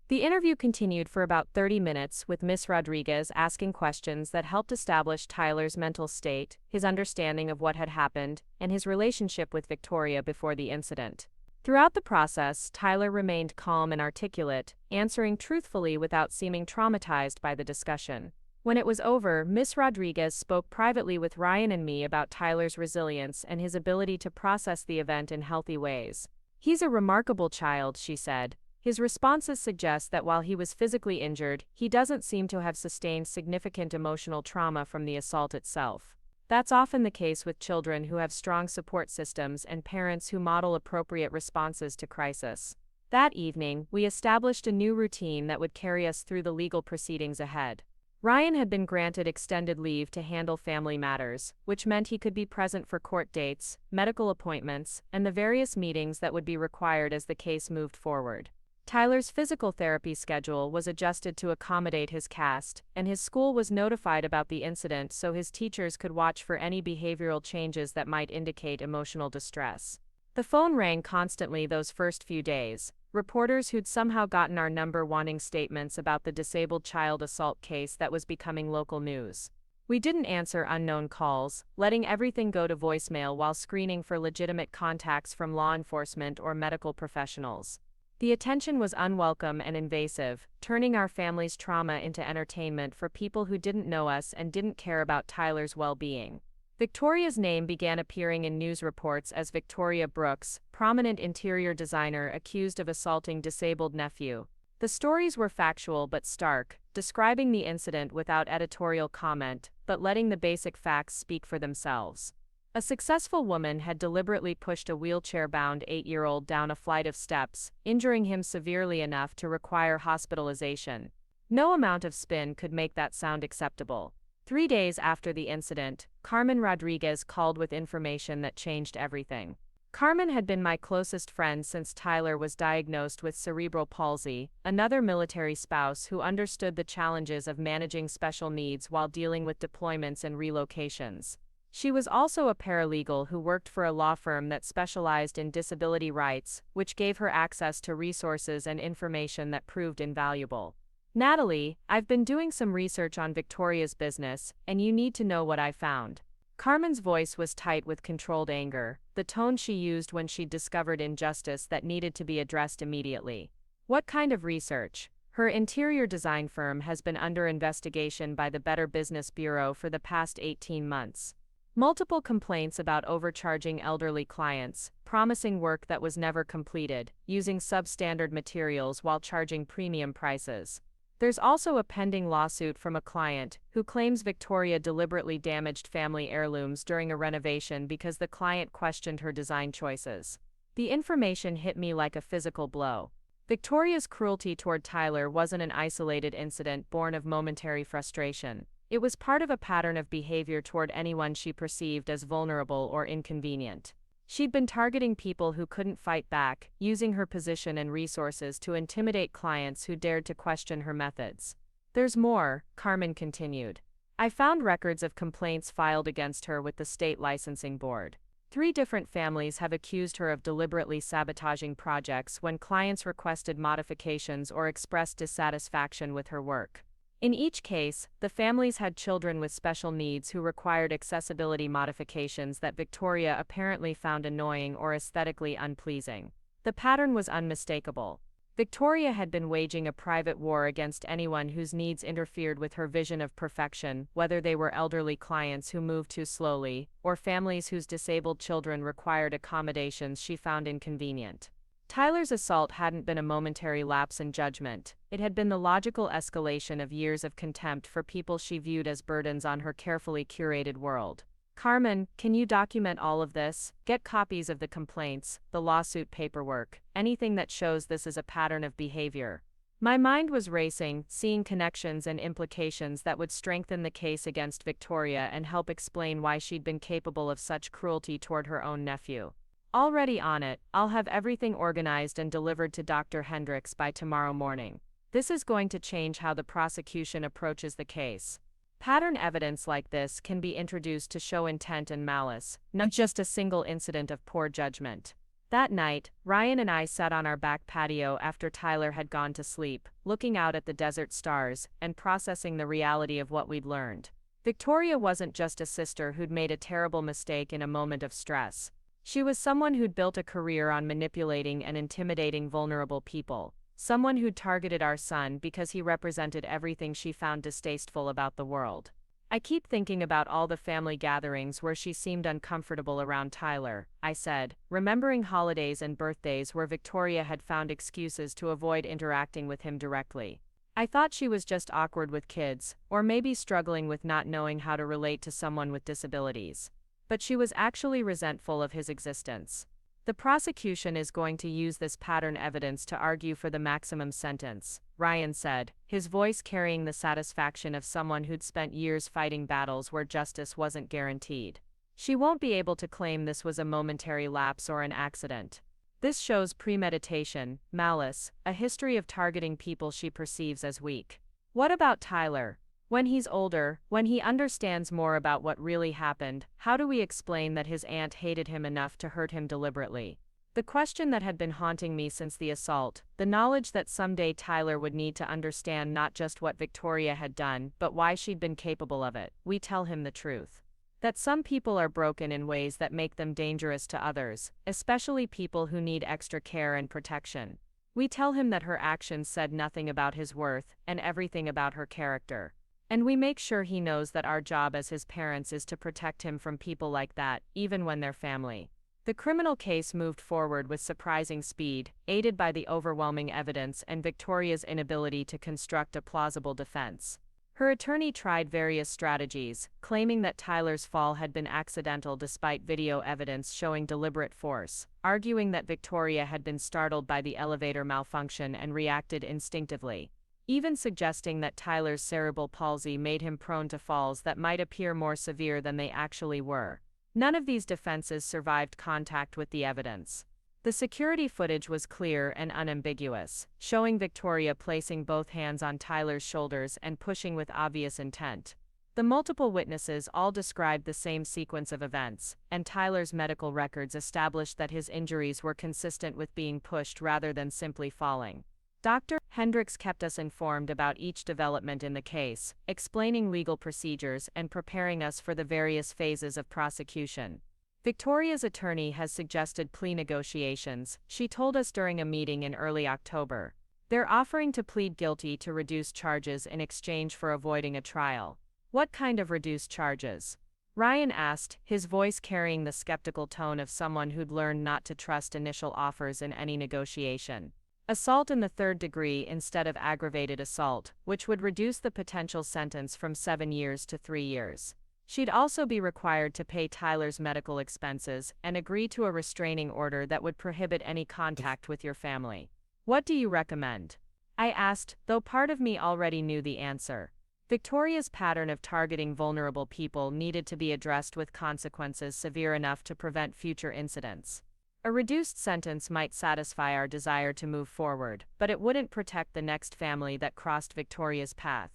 The interview continued for about 30 minutes with Miss Rodriguez asking questions that helped establish Tyler's mental state, his understanding of what had happened, and his relationship with Victoria before the incident. Throughout the process, Tyler remained calm and articulate, answering truthfully without seeming traumatized by the discussion. When it was over, Miss Rodriguez spoke privately with Ryan and me about Tyler's resilience and his ability to process the event in healthy ways. He's a remarkable child, she said. His responses suggest that while he was physically injured, he doesn't seem to have sustained significant emotional trauma from the assault itself. That's often the case with children who have strong support systems and parents who model appropriate responses to crisis. That evening, we established a new routine that would carry us through the legal proceedings ahead. Ryan had been granted extended leave to handle family matters, which meant he could be present for court dates, medical appointments, and the various meetings that would be required as the case moved forward. Tyler's physical therapy schedule was adjusted to accommodate his cast, and his school was notified about the incident so his teachers could watch for any behavioral changes that might indicate emotional distress. The phone rang constantly those first few days, reporters who'd somehow gotten our number wanting statements about the disabled child assault case that was becoming local news. We didn't answer unknown calls, letting everything go to voicemail while screening for legitimate contacts from law enforcement or medical professionals. The attention was unwelcome and invasive, turning our family's trauma into entertainment for people who didn't know us and didn't care about Tyler's well-being. Victoria's name began appearing in news reports as Victoria Brooks, prominent interior designer accused of assaulting disabled nephew. The stories were factual but stark, describing the incident without editorial comment, but letting the basic facts speak for themselves. A successful woman had deliberately pushed a wheelchair-bound 8-year-old down a flight of steps, injuring him severely enough to require hospitalization. No amount of spin could make that sound acceptable. 3 days after the incident, Carmen Rodriguez called with information that changed everything. Carmen had been my closest friend since Tyler was diagnosed with cerebral palsy, another military spouse who understood the challenges of managing special needs while dealing with deployments and relocations. She was also a paralegal who worked for a law firm that specialized in disability rights, which gave her access to resources and information that proved invaluable. Natalie, I've been doing some research on Victoria's business, and you need to know what I found. Carmen's voice was tight with controlled anger, the tone she used when she discovered injustice that needed to be addressed immediately. What kind of research? Her interior design firm has been under investigation by the Better Business Bureau for the past 18 months. Multiple complaints about overcharging elderly clients, promising work that was never completed, using substandard materials while charging premium prices. There's also a pending lawsuit from a client who claims Victoria deliberately damaged family heirlooms during a renovation because the client questioned her design choices. The information hit me like a physical blow. Victoria's cruelty toward Tyler wasn't an isolated incident born of momentary frustration. It was part of a pattern of behavior toward anyone she perceived as vulnerable or inconvenient. She'd been targeting people who couldn't fight back, using her position and resources to intimidate clients who dared to question her methods. There's more, Carmen continued. I found records of complaints filed against her with the state licensing board. 3 different families have accused her of deliberately sabotaging projects when clients requested modifications or expressed dissatisfaction with her work. In each case, the families had children with special needs who required accessibility modifications that Victoria apparently found annoying or aesthetically unpleasing. The pattern was unmistakable. Victoria had been waging a private war against anyone whose needs interfered with her vision of perfection, whether they were elderly clients who moved too slowly, or families whose disabled children required accommodations she found inconvenient. Tyler's assault hadn't been a momentary lapse in judgment. It had been the logical escalation of years of contempt for people she viewed as burdens on her carefully curated world. Carmen, can you document all of this? Get copies of the complaints, the lawsuit paperwork, anything that shows this is a pattern of behavior. My mind was racing, seeing connections and implications that would strengthen the case against Victoria and help explain why she'd been capable of such cruelty toward her own nephew. Already on it, I'll have everything organized and delivered to Dr. Hendricks by tomorrow morning. This is going to change how the prosecution approaches the case. Pattern evidence like this can be introduced to show intent and malice, not just a single incident of poor judgment. That night, Ryan and I sat on our back patio after Tyler had gone to sleep, looking out at the desert stars and processing the reality of what we'd learned. Victoria wasn't just a sister who'd made a terrible mistake in a moment of stress. She was someone who'd built a career on manipulating and intimidating vulnerable people, someone who'd targeted our son because he represented everything she found distasteful about the world. I keep thinking about all the family gatherings where she seemed uncomfortable around Tyler, I said, remembering holidays and birthdays where Victoria had found excuses to avoid interacting with him directly. I thought she was just awkward with kids, or maybe struggling with not knowing how to relate to someone with disabilities. But she was actually resentful of his existence. The prosecution is going to use this pattern evidence to argue for the maximum sentence, Ryan said, his voice carrying the satisfaction of someone who'd spent years fighting battles where justice wasn't guaranteed. She won't be able to claim this was a momentary lapse or an accident. This shows premeditation, malice, a history of targeting people she perceives as weak. What about Tyler? When he's older, when he understands more about what really happened, how do we explain that his aunt hated him enough to hurt him deliberately? The question that had been haunting me since the assault, the knowledge that someday Tyler would need to understand not just what Victoria had done, but why she'd been capable of it. We tell him the truth. That some people are broken in ways that make them dangerous to others, especially people who need extra care and protection. We tell him that her actions said nothing about his worth and everything about her character. And we make sure he knows that our job as his parents is to protect him from people like that, even when they're family. The criminal case moved forward with surprising speed, aided by the overwhelming evidence and Victoria's inability to construct a plausible defense. Her attorney tried various strategies, claiming that Tyler's fall had been accidental despite video evidence showing deliberate force, arguing that Victoria had been startled by the elevator malfunction and reacted instinctively, even suggesting that Tyler's cerebral palsy made him prone to falls that might appear more severe than they actually were. None of these defenses survived contact with the evidence. The security footage was clear and unambiguous, showing Victoria placing both hands on Tyler's shoulders and pushing with obvious intent. The multiple witnesses all described the same sequence of events, and Tyler's medical records established that his injuries were consistent with being pushed rather than simply falling. Dr. Hendricks kept us informed about each development in the case, explaining legal procedures and preparing us for the various phases of prosecution. Victoria's attorney has suggested plea negotiations, she told us during a meeting in early October. They're offering to plead guilty to reduce charges in exchange for avoiding a trial. What kind of reduced charges? Ryan asked, his voice carrying the skeptical tone of someone who'd learned not to trust initial offers in any negotiation. Assault in the third degree instead of aggravated assault, which would reduce the potential sentence from 7 years to 3 years. She'd also be required to pay Tyler's medical expenses and agree to a restraining order that would prohibit any contact with your family. What do you recommend? I asked, though part of me already knew the answer. Victoria's pattern of targeting vulnerable people needed to be addressed with consequences severe enough to prevent future incidents. A reduced sentence might satisfy our desire to move forward, but it wouldn't protect the next family that crossed Victoria's path.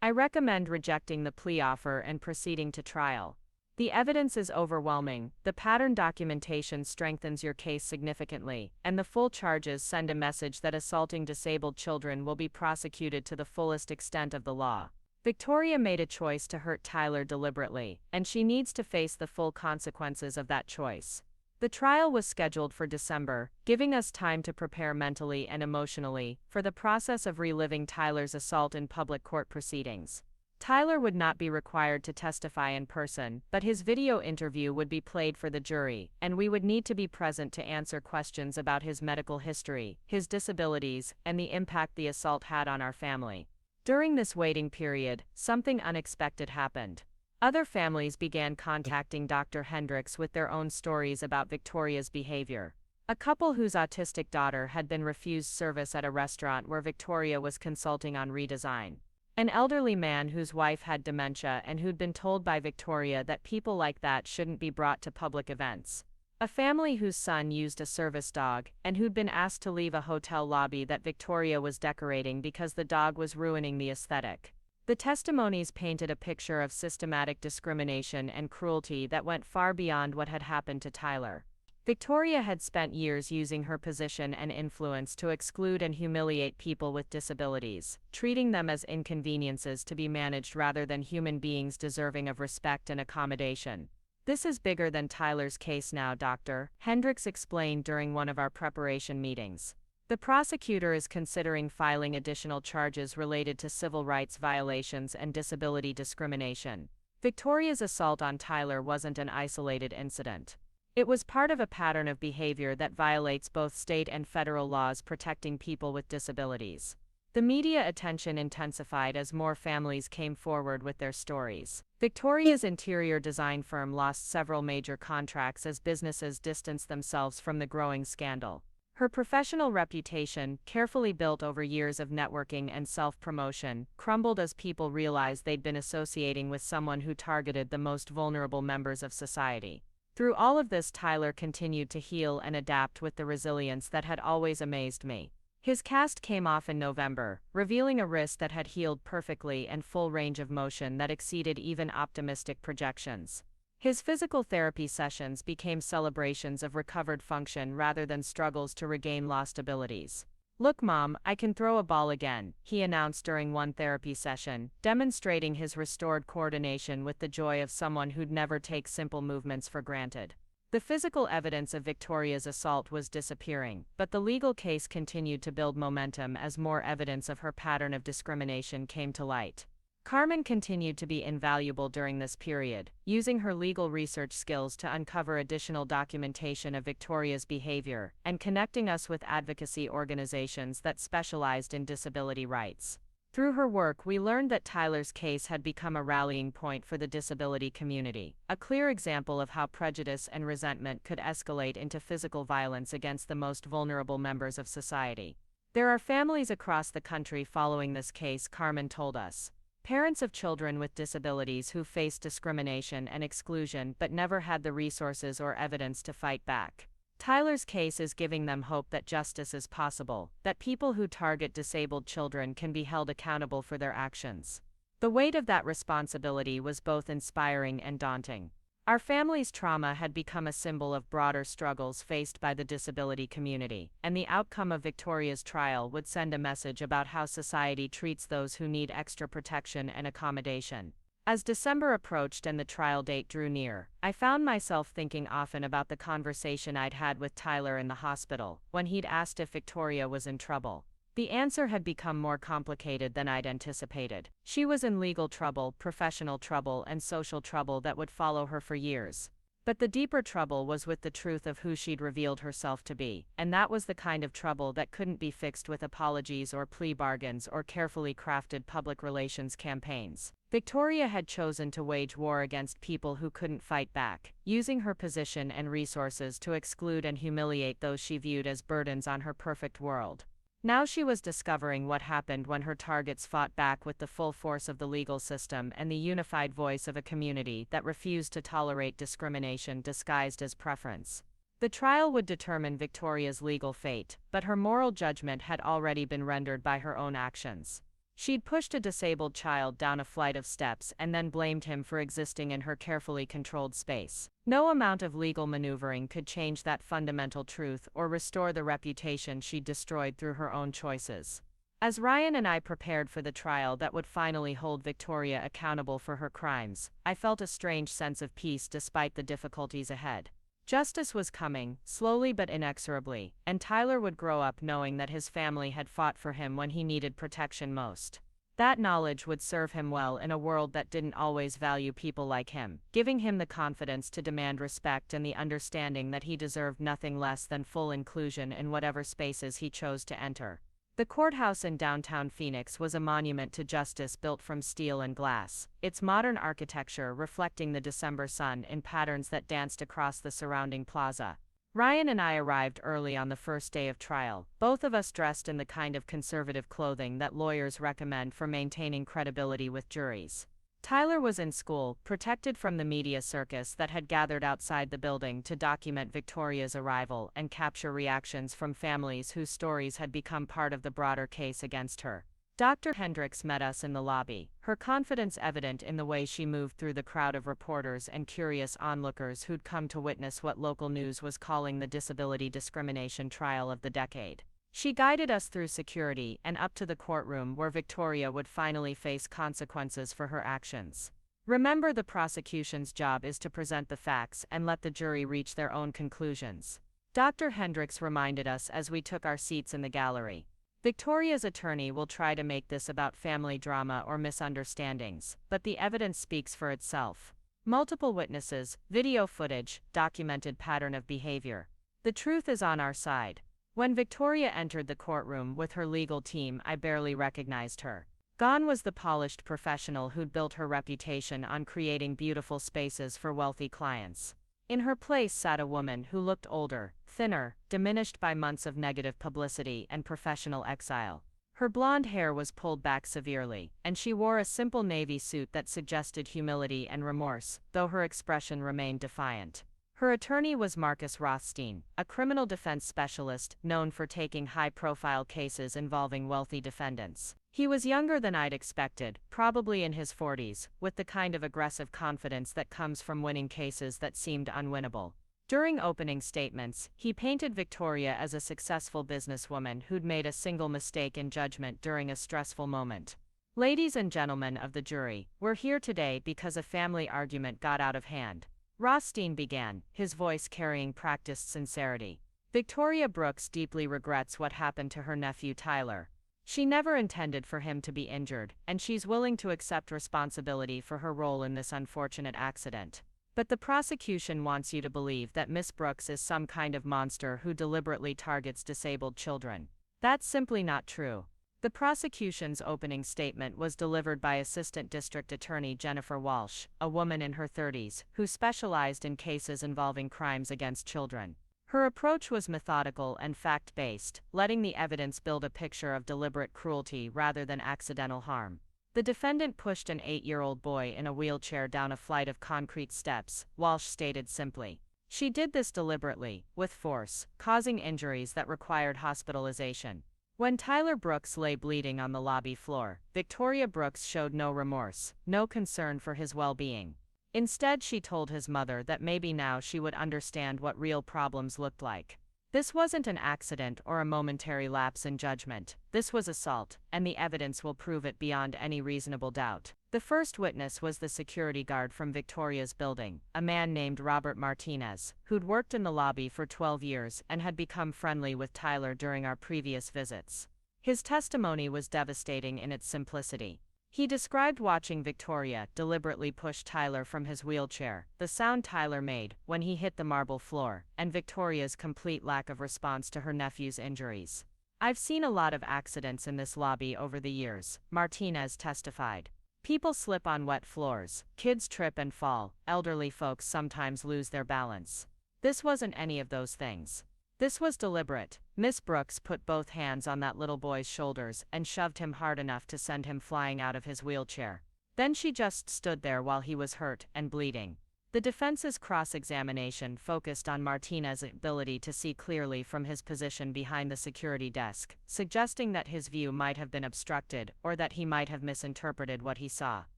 I recommend rejecting the plea offer and proceeding to trial. The evidence is overwhelming, the pattern documentation strengthens your case significantly, and the full charges send a message that assaulting disabled children will be prosecuted to the fullest extent of the law. Victoria made a choice to hurt Tyler deliberately, and she needs to face the full consequences of that choice. The trial was scheduled for December, giving us time to prepare mentally and emotionally for the process of reliving Tyler's assault in public court proceedings. Tyler would not be required to testify in person, but his video interview would be played for the jury, and we would need to be present to answer questions about his medical history, his disabilities, and the impact the assault had on our family. During this waiting period, something unexpected happened. Other families began contacting Dr. Hendricks with their own stories about Victoria's behavior. A couple whose autistic daughter had been refused service at a restaurant where Victoria was consulting on redesign. An elderly man whose wife had dementia and who'd been told by Victoria that people like that shouldn't be brought to public events. A family whose son used a service dog and who'd been asked to leave a hotel lobby that Victoria was decorating because the dog was ruining the aesthetic. The testimonies painted a picture of systematic discrimination and cruelty that went far beyond what had happened to Tyler. Victoria had spent years using her position and influence to exclude and humiliate people with disabilities, treating them as inconveniences to be managed rather than human beings deserving of respect and accommodation. This is bigger than Tyler's case now, Dr. Hendricks explained during one of our preparation meetings. The prosecutor is considering filing additional charges related to civil rights violations and disability discrimination. Victoria's assault on Tyler wasn't an isolated incident. It was part of a pattern of behavior that violates both state and federal laws protecting people with disabilities. The media attention intensified as more families came forward with their stories. Victoria's interior design firm lost several major contracts as businesses distanced themselves from the growing scandal. Her professional reputation, carefully built over years of networking and self-promotion, crumbled as people realized they'd been associating with someone who targeted the most vulnerable members of society. Through all of this, Tyler continued to heal and adapt with the resilience that had always amazed me. His cast came off in November, revealing a wrist that had healed perfectly and full range of motion that exceeded even optimistic projections. His physical therapy sessions became celebrations of recovered function rather than struggles to regain lost abilities. "Look, Mom, I can throw a ball again," he announced during one therapy session, demonstrating his restored coordination with the joy of someone who'd never take simple movements for granted. The physical evidence of Victoria's assault was disappearing, but the legal case continued to build momentum as more evidence of her pattern of discrimination came to light. Carmen continued to be invaluable during this period, using her legal research skills to uncover additional documentation of Victoria's behavior and connecting us with advocacy organizations that specialized in disability rights. Through her work, we learned that Tyler's case had become a rallying point for the disability community, a clear example of how prejudice and resentment could escalate into physical violence against the most vulnerable members of society. "There are families across the country following this case," Carmen told us. Parents of children with disabilities who faced discrimination and exclusion but never had the resources or evidence to fight back. Tyler's case is giving them hope that justice is possible, that people who target disabled children can be held accountable for their actions. The weight of that responsibility was both inspiring and daunting. Our family's trauma had become a symbol of broader struggles faced by the disability community, and the outcome of Victoria's trial would send a message about how society treats those who need extra protection and accommodation. As December approached and the trial date drew near, I found myself thinking often about the conversation I'd had with Tyler in the hospital, when he'd asked if Victoria was in trouble. The answer had become more complicated than I'd anticipated. She was in legal trouble, professional trouble, and social trouble that would follow her for years. But the deeper trouble was with the truth of who she'd revealed herself to be, and that was the kind of trouble that couldn't be fixed with apologies or plea bargains or carefully crafted public relations campaigns. Victoria had chosen to wage war against people who couldn't fight back, using her position and resources to exclude and humiliate those she viewed as burdens on her perfect world. Now she was discovering what happened when her targets fought back with the full force of the legal system and the unified voice of a community that refused to tolerate discrimination disguised as preference. The trial would determine Victoria's legal fate, but her moral judgment had already been rendered by her own actions. She'd pushed a disabled child down a flight of steps and then blamed him for existing in her carefully controlled space. No amount of legal maneuvering could change that fundamental truth or restore the reputation she'd destroyed through her own choices. As Ryan and I prepared for the trial that would finally hold Victoria accountable for her crimes, I felt a strange sense of peace despite the difficulties ahead. Justice was coming, slowly but inexorably, and Tyler would grow up knowing that his family had fought for him when he needed protection most. That knowledge would serve him well in a world that didn't always value people like him, giving him the confidence to demand respect and the understanding that he deserved nothing less than full inclusion in whatever spaces he chose to enter. The courthouse in downtown Phoenix was a monument to justice built from steel and glass, its modern architecture reflecting the December sun in patterns that danced across the surrounding plaza. Ryan and I arrived early on the first day of trial, both of us dressed in the kind of conservative clothing that lawyers recommend for maintaining credibility with juries. Tyler was in school, protected from the media circus that had gathered outside the building to document Victoria's arrival and capture reactions from families whose stories had become part of the broader case against her. Dr. Hendricks met us in the lobby, her confidence evident in the way she moved through the crowd of reporters and curious onlookers who'd come to witness what local news was calling the disability discrimination trial of the decade. She guided us through security and up to the courtroom where Victoria would finally face consequences for her actions. Remember, the prosecution's job is to present the facts and let the jury reach their own conclusions. Dr. Hendricks reminded us as we took our seats in the gallery. Victoria's attorney will try to make this about family drama or misunderstandings, but the evidence speaks for itself. Multiple witnesses, video footage, documented pattern of behavior. The truth is on our side. When Victoria entered the courtroom with her legal team, I barely recognized her. Gone was the polished professional who'd built her reputation on creating beautiful spaces for wealthy clients. In her place sat a woman who looked older, thinner, diminished by months of negative publicity and professional exile. Her blonde hair was pulled back severely, and she wore a simple navy suit that suggested humility and remorse, though her expression remained defiant. Her attorney was Marcus Rothstein, a criminal defense specialist known for taking high-profile cases involving wealthy defendants. He was younger than I'd expected, probably in his 40s, with the kind of aggressive confidence that comes from winning cases that seemed unwinnable. During opening statements, he painted Victoria as a successful businesswoman who'd made a single mistake in judgment during a stressful moment. Ladies and gentlemen of the jury, we're here today because a family argument got out of hand. Rothstein began, his voice carrying practiced sincerity. Victoria Brooks deeply regrets what happened to her nephew Tyler. She never intended for him to be injured, and she's willing to accept responsibility for her role in this unfortunate accident. But the prosecution wants you to believe that Miss Brooks is some kind of monster who deliberately targets disabled children. That's simply not true. The prosecution's opening statement was delivered by Assistant District Attorney Jennifer Walsh, a woman in her 30s, who specialized in cases involving crimes against children. Her approach was methodical and fact-based, letting the evidence build a picture of deliberate cruelty rather than accidental harm. The defendant pushed an 8-year-old boy in a wheelchair down a flight of concrete steps, Walsh stated simply. She did this deliberately, with force, causing injuries that required hospitalization. When Tyler Brooks lay bleeding on the lobby floor, Victoria Brooks showed no remorse, no concern for his well-being. Instead, she told his mother that maybe now she would understand what real problems looked like. This wasn't an accident or a momentary lapse in judgment. This was assault, and the evidence will prove it beyond any reasonable doubt. The first witness was the security guard from Victoria's building, a man named Robert Martinez, who'd worked in the lobby for 12 years and had become friendly with Tyler during our previous visits. His testimony was devastating in its simplicity. He described watching Victoria deliberately push Tyler from his wheelchair, the sound Tyler made when he hit the marble floor, and Victoria's complete lack of response to her nephew's injuries. I've seen a lot of accidents in this lobby over the years, Martinez testified. People slip on wet floors, kids trip and fall, elderly folks sometimes lose their balance. This wasn't any of those things. This was deliberate. Miss Brooks put both hands on that little boy's shoulders and shoved him hard enough to send him flying out of his wheelchair. Then she just stood there while he was hurt and bleeding. The defense's cross-examination focused on Martinez's ability to see clearly from his position behind the security desk, suggesting that his view might have been obstructed or that he might have misinterpreted what he saw.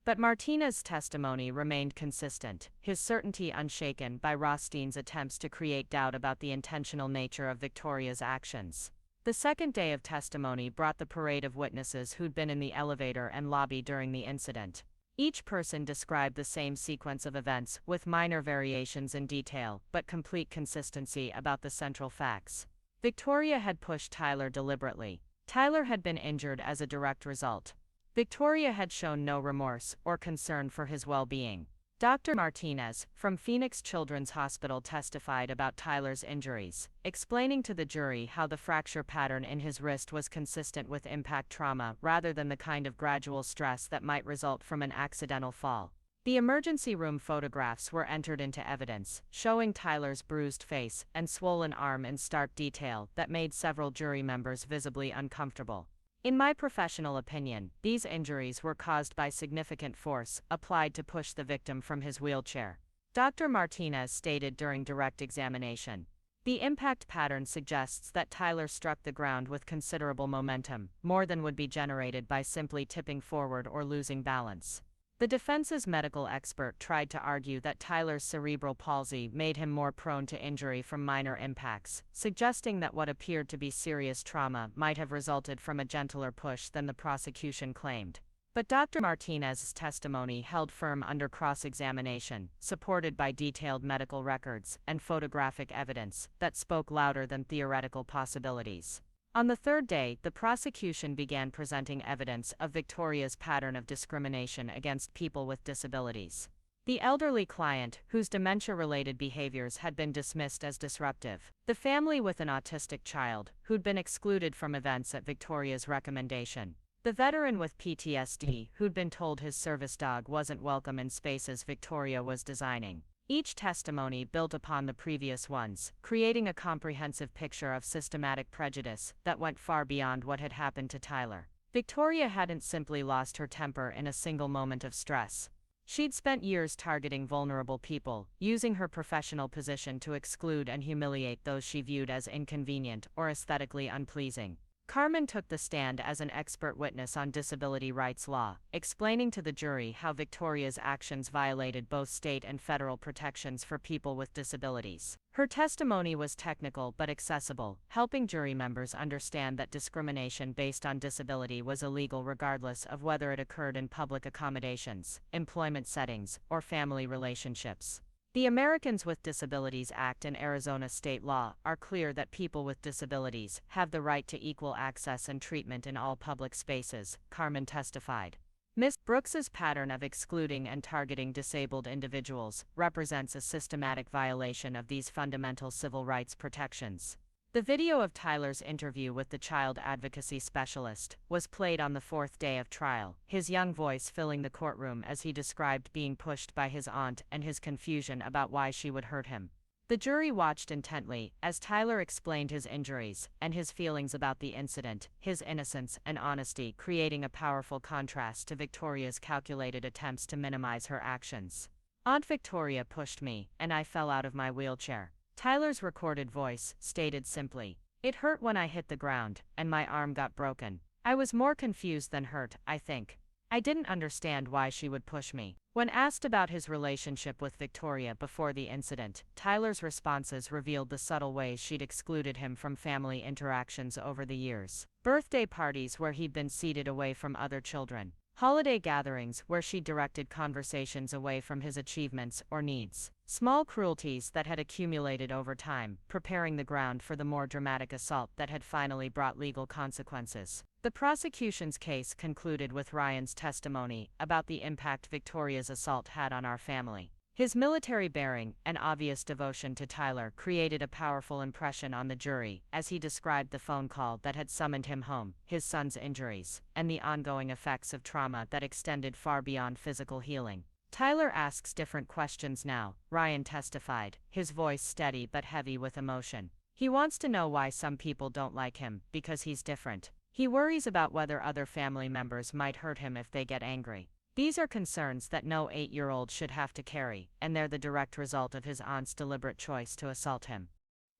But Martinez's testimony remained consistent, his certainty unshaken by Rothstein's attempts to create doubt about the intentional nature of Victoria's actions. The second day of testimony brought the parade of witnesses who'd been in the elevator and lobby during the incident. Each person described the same sequence of events, with minor variations in detail, but complete consistency about the central facts. Victoria had pushed Tyler deliberately. Tyler had been injured as a direct result. Victoria had shown no remorse or concern for his well-being. Dr. Martinez, from Phoenix Children's Hospital, testified about Tyler's injuries, explaining to the jury how the fracture pattern in his wrist was consistent with impact trauma rather than the kind of gradual stress that might result from an accidental fall. The emergency room photographs were entered into evidence, showing Tyler's bruised face and swollen arm in stark detail that made several jury members visibly uncomfortable. In my professional opinion, these injuries were caused by significant force applied to push the victim from his wheelchair. Dr. Martinez stated during direct examination. The impact pattern suggests that Tyler struck the ground with considerable momentum, more than would be generated by simply tipping forward or losing balance. The defense's medical expert tried to argue that Tyler's cerebral palsy made him more prone to injury from minor impacts, suggesting that what appeared to be serious trauma might have resulted from a gentler push than the prosecution claimed. But Dr. Martinez's testimony held firm under cross-examination, supported by detailed medical records and photographic evidence that spoke louder than theoretical possibilities. On the third day, the prosecution began presenting evidence of Victoria's pattern of discrimination against people with disabilities. The elderly client, whose dementia-related behaviors had been dismissed as disruptive, the family with an autistic child, who'd been excluded from events at Victoria's recommendation, the veteran with PTSD, who'd been told his service dog wasn't welcome in spaces Victoria was designing. Each testimony built upon the previous ones, creating a comprehensive picture of systematic prejudice that went far beyond what had happened to Tyler. Victoria hadn't simply lost her temper in a single moment of stress. She'd spent years targeting vulnerable people, using her professional position to exclude and humiliate those she viewed as inconvenient or aesthetically unpleasing. Carmen took the stand as an expert witness on disability rights law, explaining to the jury how Victoria's actions violated both state and federal protections for people with disabilities. Her testimony was technical but accessible, helping jury members understand that discrimination based on disability was illegal regardless of whether it occurred in public accommodations, employment settings, or family relationships. The Americans with Disabilities Act and Arizona state law are clear that people with disabilities have the right to equal access and treatment in all public spaces, Carmen testified. Ms. Brooks's pattern of excluding and targeting disabled individuals represents a systematic violation of these fundamental civil rights protections. The video of Tyler's interview with the child advocacy specialist was played on the fourth day of trial, his young voice filling the courtroom as he described being pushed by his aunt and his confusion about why she would hurt him. The jury watched intently as Tyler explained his injuries and his feelings about the incident, his innocence and honesty creating a powerful contrast to Victoria's calculated attempts to minimize her actions. Aunt Victoria pushed me, and I fell out of my wheelchair. Tyler's recorded voice stated simply, "It hurt when I hit the ground, and my arm got broken. I was more confused than hurt, I think. I didn't understand why she would push me." When asked about his relationship with Victoria before the incident, Tyler's responses revealed the subtle ways she'd excluded him from family interactions over the years. Birthday parties where he'd been seated away from other children. Holiday gatherings where she directed conversations away from his achievements or needs. Small cruelties that had accumulated over time, preparing the ground for the more dramatic assault that had finally brought legal consequences. The prosecution's case concluded with Ryan's testimony about the impact Victoria's assault had on our family. His military bearing and obvious devotion to Tyler created a powerful impression on the jury as he described the phone call that had summoned him home, his son's injuries, and the ongoing effects of trauma that extended far beyond physical healing. "Tyler asks different questions now," Ryan testified, his voice steady but heavy with emotion. "He wants to know why some people don't like him, because he's different. He worries about whether other family members might hurt him if they get angry. These are concerns that no 8-year-old should have to carry, and they're the direct result of his aunt's deliberate choice to assault him."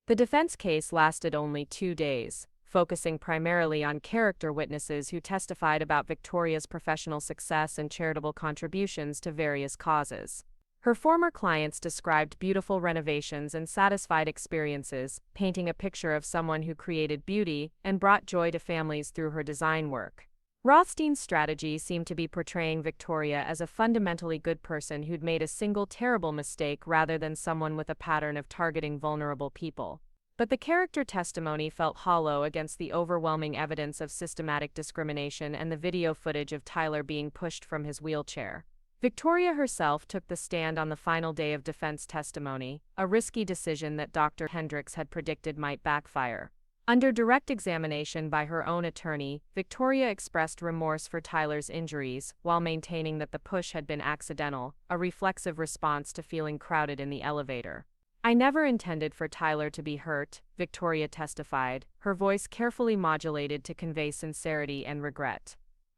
The defense case lasted only 2 days, focusing primarily on character witnesses who testified about Victoria's professional success and charitable contributions to various causes. Her former clients described beautiful renovations and satisfied experiences, painting a picture of someone who created beauty and brought joy to families through her design work. Rothstein's strategy seemed to be portraying Victoria as a fundamentally good person who'd made a single terrible mistake rather than someone with a pattern of targeting vulnerable people. But the character testimony felt hollow against the overwhelming evidence of systematic discrimination and the video footage of Tyler being pushed from his wheelchair. Victoria herself took the stand on the final day of defense testimony, a risky decision that Dr. Hendricks had predicted might backfire. Under direct examination by her own attorney, Victoria expressed remorse for Tyler's injuries while maintaining that the push had been accidental, a reflexive response to feeling crowded in the elevator. "I never intended for Tyler to be hurt," Victoria testified, her voice carefully modulated to convey sincerity and regret.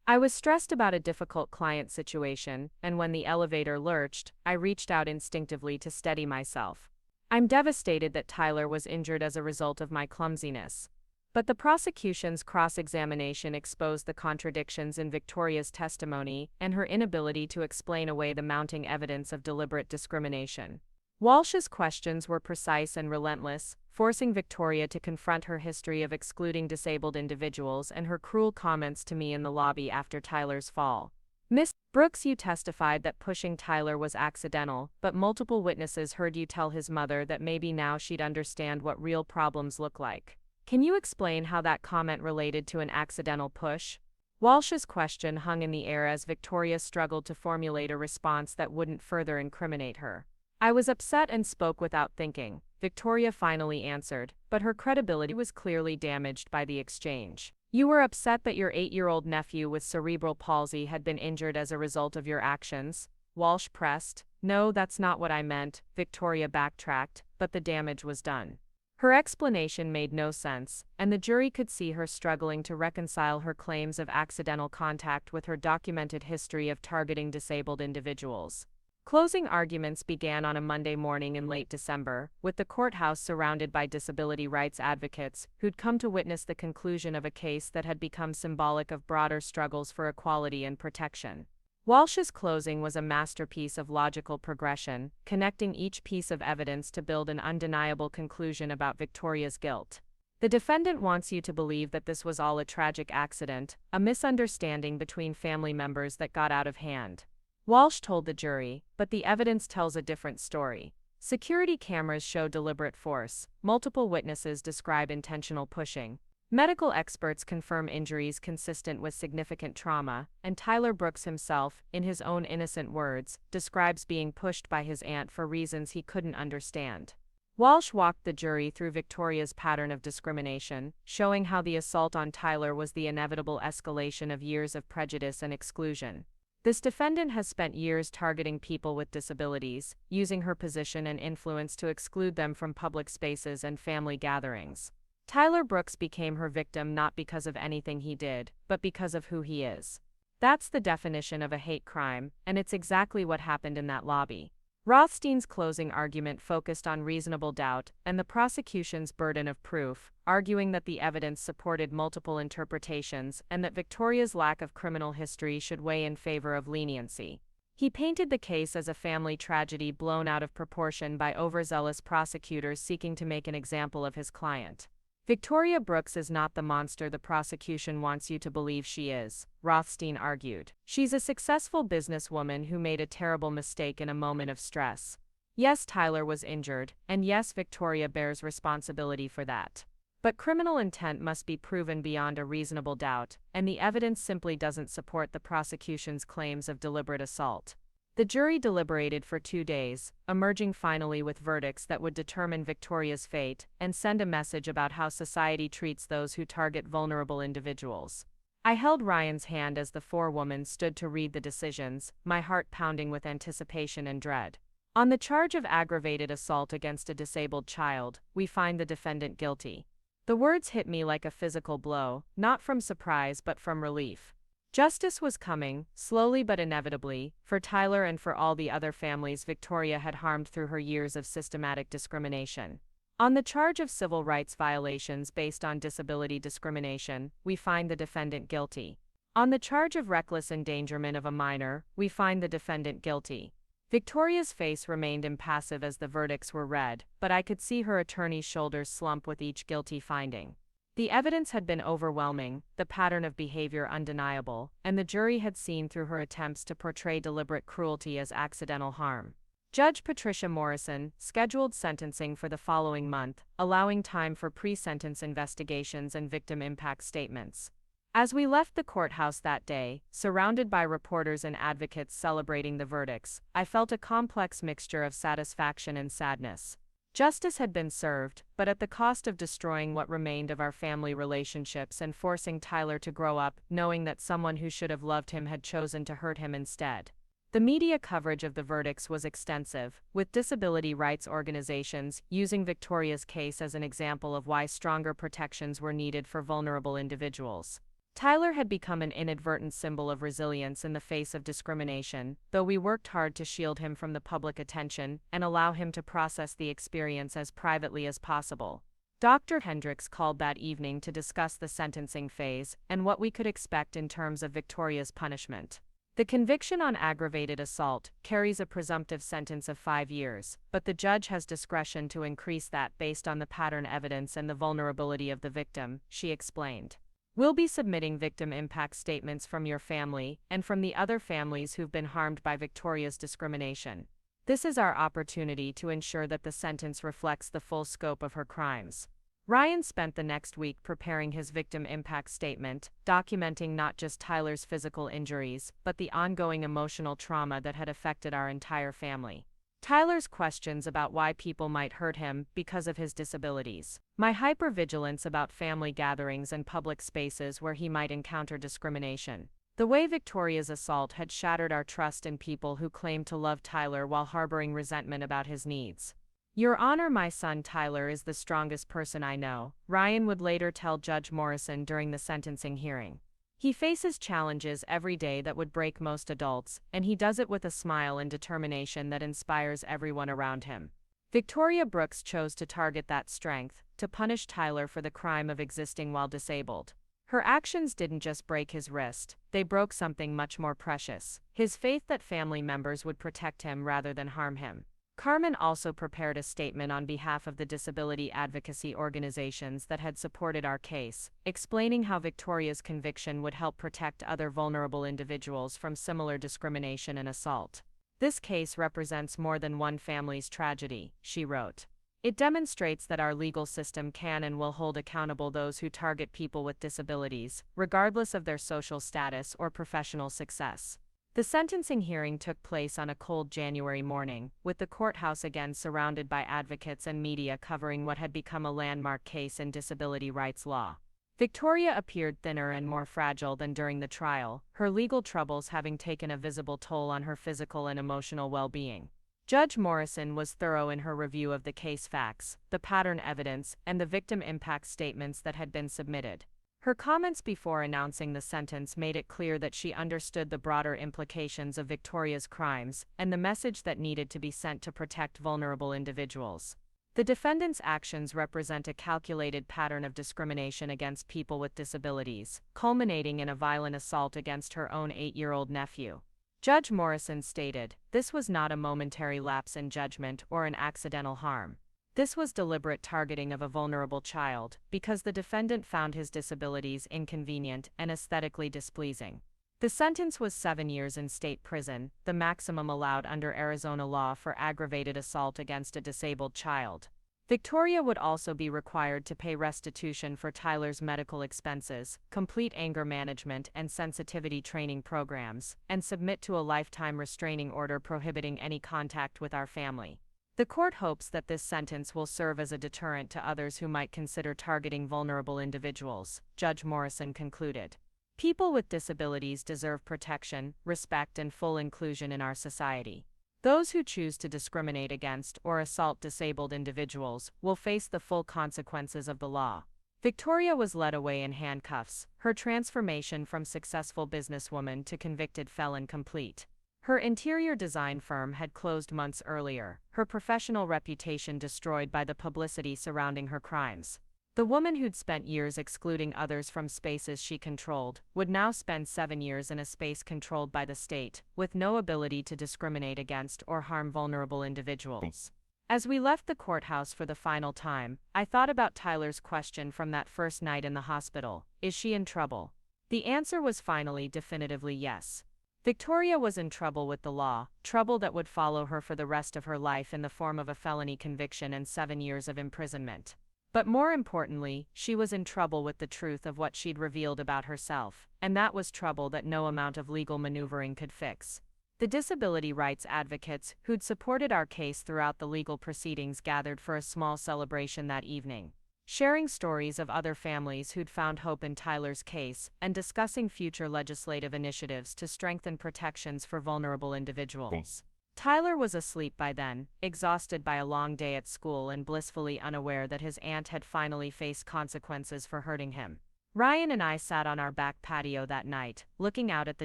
"I was stressed about a difficult client situation, and when the elevator lurched, I reached out instinctively to steady myself. I'm devastated that Tyler was injured as a result of my clumsiness." But the prosecution's cross-examination exposed the contradictions in Victoria's testimony and her inability to explain away the mounting evidence of deliberate discrimination. Walsh's questions were precise and relentless, forcing Victoria to confront her history of excluding disabled individuals and her cruel comments to me in the lobby after Tyler's fall. "Miss Brooks, you testified that pushing Tyler was accidental, but multiple witnesses heard you tell his mother that maybe now she'd understand what real problems look like. Can you explain how that comment related to an accidental push?" Walsh's question hung in the air as Victoria struggled to formulate a response that wouldn't further incriminate her. "I was upset and spoke without thinking," Victoria finally answered, but her credibility was clearly damaged by the exchange. "You were upset that your 8-year-old nephew with cerebral palsy had been injured as a result of your actions?" Walsh pressed. "No, that's not what I meant," Victoria backtracked, but the damage was done. Her explanation made no sense, and the jury could see her struggling to reconcile her claims of accidental contact with her documented history of targeting disabled individuals. Closing arguments began on a Monday morning in late December, with the courthouse surrounded by disability rights advocates who'd come to witness the conclusion of a case that had become symbolic of broader struggles for equality and protection. Walsh's closing was a masterpiece of logical progression, connecting each piece of evidence to build an undeniable conclusion about Victoria's guilt. "The defendant wants you to believe that this was all a tragic accident, a misunderstanding between family members that got out of hand," Walsh told the jury, but the evidence tells a different story. Security cameras show deliberate force, multiple witnesses describe intentional pushing. Medical experts confirm injuries consistent with significant trauma, and Tyler Brooks himself, in his own innocent words, describes being pushed by his aunt for reasons he couldn't understand. Walsh walked the jury through Victoria's pattern of discrimination, showing how the assault on Tyler was the inevitable escalation of years of prejudice and exclusion. This defendant has spent years targeting people with disabilities, using her position and influence to exclude them from public spaces and family gatherings. Tyler Brooks became her victim not because of anything he did, but because of who he is. That's the definition of a hate crime, and it's exactly what happened in that lobby. Rothstein's closing argument focused on reasonable doubt and the prosecution's burden of proof, arguing that the evidence supported multiple interpretations and that Victoria's lack of criminal history should weigh in favor of leniency. He painted the case as a family tragedy blown out of proportion by overzealous prosecutors seeking to make an example of his client. Victoria Brooks is not the monster the prosecution wants you to believe she is, Rothstein argued. She's a successful businesswoman who made a terrible mistake in a moment of stress. Yes, Tyler was injured, and yes, Victoria bears responsibility for that. But criminal intent must be proven beyond a reasonable doubt, and the evidence simply doesn't support the prosecution's claims of deliberate assault. The jury deliberated for 2 days, emerging finally with verdicts that would determine Victoria's fate and send a message about how society treats those who target vulnerable individuals. I held Ryan's hand as the forewoman stood to read the decisions, my heart pounding with anticipation and dread. On the charge of aggravated assault against a disabled child, we find the defendant guilty. The words hit me like a physical blow, not from surprise but from relief. Justice was coming, slowly but inevitably, for Tyler and for all the other families Victoria had harmed through her years of systematic discrimination. On the charge of civil rights violations based on disability discrimination, we find the defendant guilty. On the charge of reckless endangerment of a minor, we find the defendant guilty. Victoria's face remained impassive as the verdicts were read, but I could see her attorney's shoulders slump with each guilty finding. The evidence had been overwhelming, the pattern of behavior undeniable, and the jury had seen through her attempts to portray deliberate cruelty as accidental harm. Judge Patricia Morrison scheduled sentencing for the following month, allowing time for pre-sentence investigations and victim impact statements. As we left the courthouse that day, surrounded by reporters and advocates celebrating the verdicts, I felt a complex mixture of satisfaction and sadness. Justice had been served, but at the cost of destroying what remained of our family relationships and forcing Tyler to grow up knowing that someone who should have loved him had chosen to hurt him instead. The media coverage of the verdicts was extensive, with disability rights organizations using Victoria's case as an example of why stronger protections were needed for vulnerable individuals. Tyler had become an inadvertent symbol of resilience in the face of discrimination, though we worked hard to shield him from the public attention and allow him to process the experience as privately as possible. Dr. Hendricks called that evening to discuss the sentencing phase and what we could expect in terms of Victoria's punishment. The conviction on aggravated assault carries a presumptive sentence of 5 years, but the judge has discretion to increase that based on the pattern evidence and the vulnerability of the victim, she explained. We'll be submitting victim impact statements from your family and from the other families who've been harmed by Victoria's discrimination. This is our opportunity to ensure that the sentence reflects the full scope of her crimes. Ryan spent the next week preparing his victim impact statement, documenting not just Tyler's physical injuries, but the ongoing emotional trauma that had affected our entire family. Tyler's questions about why people might hurt him because of his disabilities. My hypervigilance about family gatherings and public spaces where he might encounter discrimination. The way Victoria's assault had shattered our trust in people who claimed to love Tyler while harboring resentment about his needs. Your Honor, my son Tyler is the strongest person I know, Ryan would later tell Judge Morrison during the sentencing hearing. He faces challenges every day that would break most adults, and he does it with a smile and determination that inspires everyone around him. Victoria Brooks chose to target that strength, to punish Tyler for the crime of existing while disabled. Her actions didn't just break his wrist, they broke something much more precious, his faith that family members would protect him rather than harm him. Carmen also prepared a statement on behalf of the disability advocacy organizations that had supported our case, explaining how Victoria's conviction would help protect other vulnerable individuals from similar discrimination and assault. This case represents more than one family's tragedy, she wrote. It demonstrates that our legal system can and will hold accountable those who target people with disabilities, regardless of their social status or professional success. The sentencing hearing took place on a cold January morning, with the courthouse again surrounded by advocates and media covering what had become a landmark case in disability rights law. Victoria appeared thinner and more fragile than during the trial, her legal troubles having taken a visible toll on her physical and emotional well-being. Judge Morrison was thorough in her review of the case facts, the pattern evidence, and the victim impact statements that had been submitted. Her comments before announcing the sentence made it clear that she understood the broader implications of Victoria's crimes and the message that needed to be sent to protect vulnerable individuals. The defendant's actions represent a calculated pattern of discrimination against people with disabilities, culminating in a violent assault against her own 8-year-old nephew. Judge Morrison stated, "This was not a momentary lapse in judgment or an accidental harm. This was deliberate targeting of a vulnerable child, because the defendant found his disabilities inconvenient and aesthetically displeasing." The sentence was 7 years in state prison, the maximum allowed under Arizona law for aggravated assault against a disabled child. Victoria would also be required to pay restitution for Tyler's medical expenses, complete anger management and sensitivity training programs, and submit to a lifetime restraining order prohibiting any contact with our family. The court hopes that this sentence will serve as a deterrent to others who might consider targeting vulnerable individuals, Judge Morrison concluded. People with disabilities deserve protection, respect, and full inclusion in our society. Those who choose to discriminate against or assault disabled individuals will face the full consequences of the law. Victoria was led away in handcuffs, her transformation from successful businesswoman to convicted felon complete. Her interior design firm had closed months earlier, her professional reputation destroyed by the publicity surrounding her crimes. The woman who'd spent years excluding others from spaces she controlled would now spend 7 years in a space controlled by the state, with no ability to discriminate against or harm vulnerable individuals. As we left the courthouse for the final time, I thought about Tyler's question from that first night in the hospital: is she in trouble? The answer was finally definitively yes. Victoria was in trouble with the law, trouble that would follow her for the rest of her life in the form of a felony conviction and 7 years of imprisonment. But more importantly, she was in trouble with the truth of what she'd revealed about herself, and that was trouble that no amount of legal maneuvering could fix. The disability rights advocates who'd supported our case throughout the legal proceedings gathered for a small celebration that evening, sharing stories of other families who'd found hope in Tyler's case and discussing future legislative initiatives to strengthen protections for vulnerable individuals. Tyler was asleep by then, exhausted by a long day at school and blissfully unaware that his aunt had finally faced consequences for hurting him. Ryan and I sat on our back patio that night, looking out at the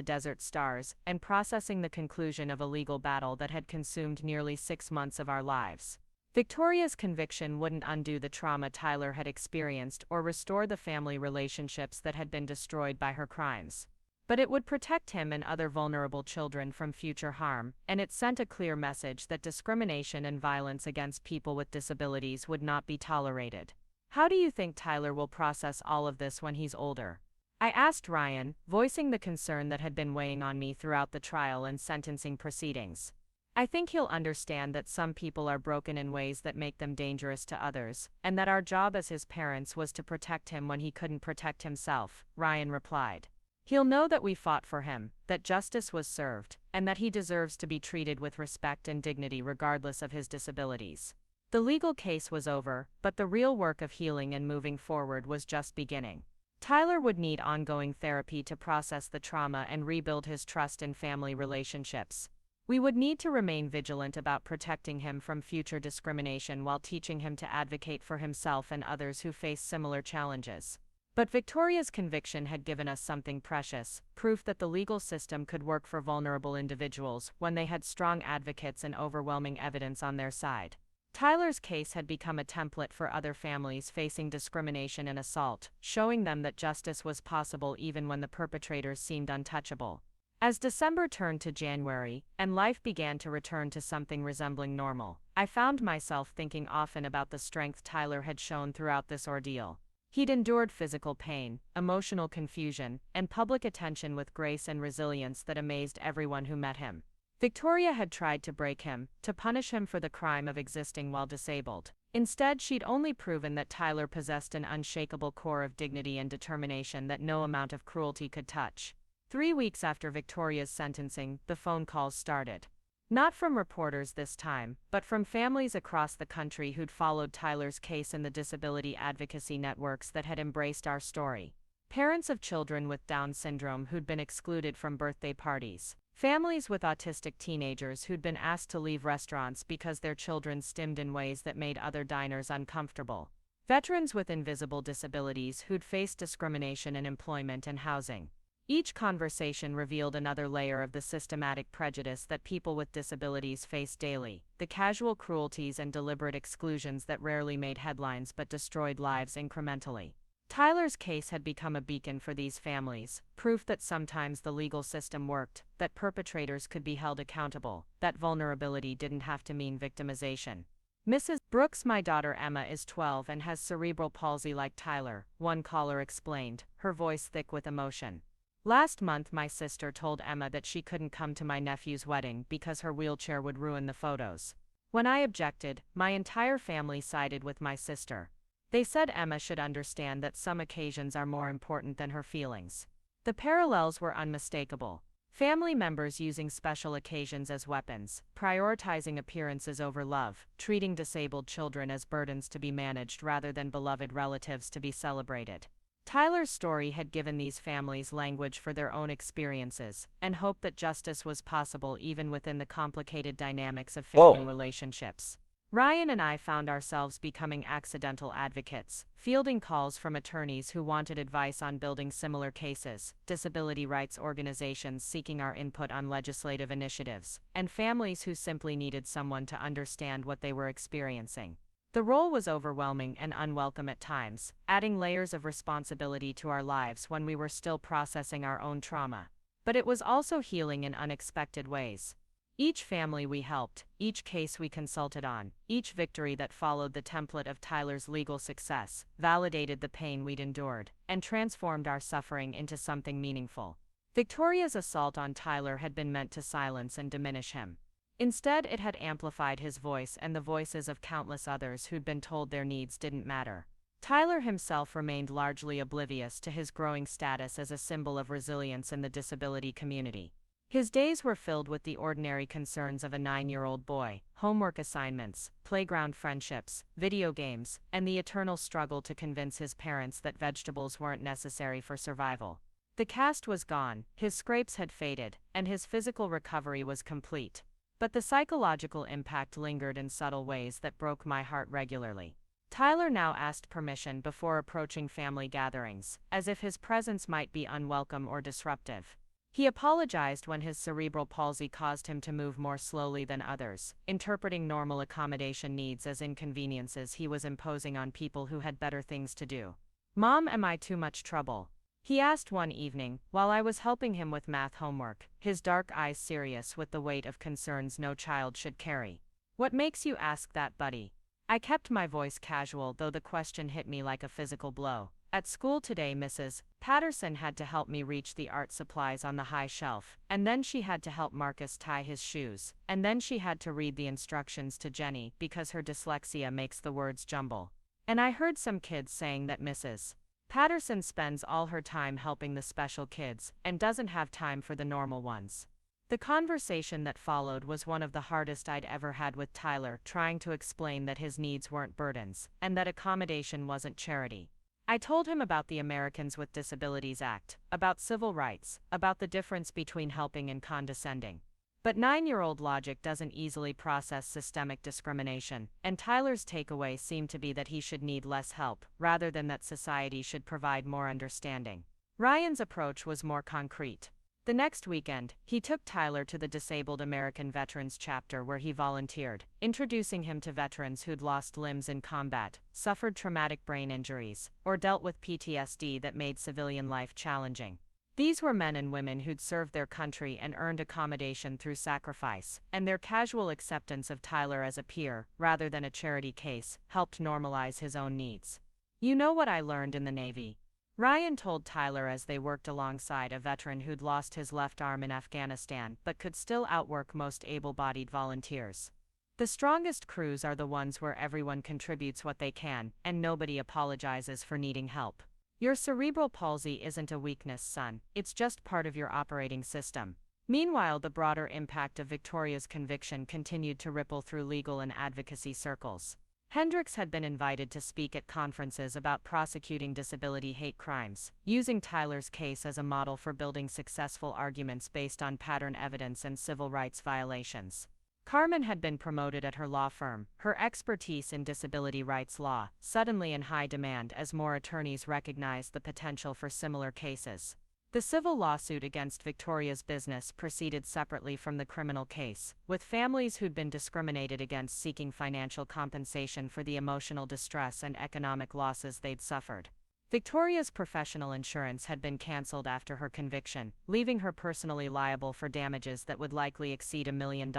desert stars and processing the conclusion of a legal battle that had consumed nearly 6 months of our lives. Victoria's conviction wouldn't undo the trauma Tyler had experienced or restore the family relationships that had been destroyed by her crimes. But it would protect him and other vulnerable children from future harm, and it sent a clear message that discrimination and violence against people with disabilities would not be tolerated. How do you think Tyler will process all of this when he's older? I asked Ryan, voicing the concern that had been weighing on me throughout the trial and sentencing proceedings. I think he'll understand that some people are broken in ways that make them dangerous to others, and that our job as his parents was to protect him when he couldn't protect himself, Ryan replied. He'll know that we fought for him, that justice was served, and that he deserves to be treated with respect and dignity regardless of his disabilities. The legal case was over, but the real work of healing and moving forward was just beginning. Tyler would need ongoing therapy to process the trauma and rebuild his trust in family relationships. We would need to remain vigilant about protecting him from future discrimination while teaching him to advocate for himself and others who face similar challenges. But Victoria's conviction had given us something precious, proof that the legal system could work for vulnerable individuals when they had strong advocates and overwhelming evidence on their side. Tyler's case had become a template for other families facing discrimination and assault, showing them that justice was possible even when the perpetrators seemed untouchable. As December turned to January, and life began to return to something resembling normal, I found myself thinking often about the strength Tyler had shown throughout this ordeal. He'd endured physical pain, emotional confusion, and public attention with grace and resilience that amazed everyone who met him. Victoria had tried to break him, to punish him for the crime of existing while disabled. Instead, she'd only proven that Tyler possessed an unshakable core of dignity and determination that no amount of cruelty could touch. 3 weeks after Victoria's sentencing, the phone calls started. Not from reporters this time, but from families across the country who'd followed Tyler's case in the disability advocacy networks that had embraced our story. Parents of children with Down syndrome who'd been excluded from birthday parties. Families with autistic teenagers who'd been asked to leave restaurants because their children stimmed in ways that made other diners uncomfortable. Veterans with invisible disabilities who'd faced discrimination in employment and housing. Each conversation revealed another layer of the systematic prejudice that people with disabilities face daily, the casual cruelties and deliberate exclusions that rarely made headlines but destroyed lives incrementally. Tyler's case had become a beacon for these families, proof that sometimes the legal system worked, that perpetrators could be held accountable, that vulnerability didn't have to mean victimization. Mrs. Brooks, my daughter Emma is 12 and has cerebral palsy like Tyler, one caller explained, her voice thick with emotion. Last month my sister told Emma that she couldn't come to my nephew's wedding because her wheelchair would ruin the photos. When I objected, my entire family sided with my sister. They said Emma should understand that some occasions are more important than her feelings. The parallels were unmistakable. Family members using special occasions as weapons, prioritizing appearances over love, treating disabled children as burdens to be managed rather than beloved relatives to be celebrated. Tyler's story had given these families language for their own experiences, and hope that justice was possible even within the complicated dynamics of family relationships. Ryan and I found ourselves becoming accidental advocates, fielding calls from attorneys who wanted advice on building similar cases, disability rights organizations seeking our input on legislative initiatives, and families who simply needed someone to understand what they were experiencing. The role was overwhelming and unwelcome at times, adding layers of responsibility to our lives when we were still processing our own trauma. But it was also healing in unexpected ways. Each family we helped, each case we consulted on, each victory that followed the template of Tyler's legal success, validated the pain we'd endured, and transformed our suffering into something meaningful. Victoria's assault on Tyler had been meant to silence and diminish him. Instead, it had amplified his voice and the voices of countless others who'd been told their needs didn't matter. Tyler himself remained largely oblivious to his growing status as a symbol of resilience in the disability community. His days were filled with the ordinary concerns of a 9-year-old boy: homework assignments, playground friendships, video games, and the eternal struggle to convince his parents that vegetables weren't necessary for survival. The cast was gone, his scrapes had faded, and his physical recovery was complete. But the psychological impact lingered in subtle ways that broke my heart regularly. Tyler now asked permission before approaching family gatherings, as if his presence might be unwelcome or disruptive. He apologized when his cerebral palsy caused him to move more slowly than others, interpreting normal accommodation needs as inconveniences he was imposing on people who had better things to do. "Mom, am I too much trouble?" he asked one evening, while I was helping him with math homework, his dark eyes serious with the weight of concerns no child should carry. "What makes you ask that, buddy?" I kept my voice casual, though the question hit me like a physical blow. "At school today, Mrs. Patterson had to help me reach the art supplies on the high shelf, and then she had to help Marcus tie his shoes, and then she had to read the instructions to Jenny because her dyslexia makes the words jumble. And I heard some kids saying that Mrs. Patterson spends all her time helping the special kids and doesn't have time for the normal ones." The conversation that followed was one of the hardest I'd ever had with Tyler, trying to explain that his needs weren't burdens, and that accommodation wasn't charity. I told him about the Americans with Disabilities Act, about civil rights, about the difference between helping and condescending. But 9-year-old logic doesn't easily process systemic discrimination, and Tyler's takeaway seemed to be that he should need less help, rather than that society should provide more understanding. Ryan's approach was more concrete. The next weekend, he took Tyler to the Disabled American Veterans chapter where he volunteered, introducing him to veterans who'd lost limbs in combat, suffered traumatic brain injuries, or dealt with PTSD that made civilian life challenging. These were men and women who'd served their country and earned accommodation through sacrifice, and their casual acceptance of Tyler as a peer, rather than a charity case, helped normalize his own needs. "You know what I learned in the Navy?" Ryan told Tyler as they worked alongside a veteran who'd lost his left arm in Afghanistan but could still outwork most able-bodied volunteers. "The strongest crews are the ones where everyone contributes what they can, and nobody apologizes for needing help. Your cerebral palsy isn't a weakness, son, it's just part of your operating system. Meanwhile, the broader impact of Victoria's conviction continued to ripple through legal and advocacy circles. Hendricks had been invited to speak at conferences about prosecuting disability hate crimes, using Tyler's case as a model for building successful arguments based on pattern evidence and civil rights violations. Carmen had been promoted at her law firm, her expertise in disability rights law, suddenly in high demand as more attorneys recognized the potential for similar cases. The civil lawsuit against Victoria's business proceeded separately from the criminal case, with families who'd been discriminated against seeking financial compensation for the emotional distress and economic losses they'd suffered. Victoria's professional insurance had been canceled after her conviction, leaving her personally liable for damages that would likely exceed $1 million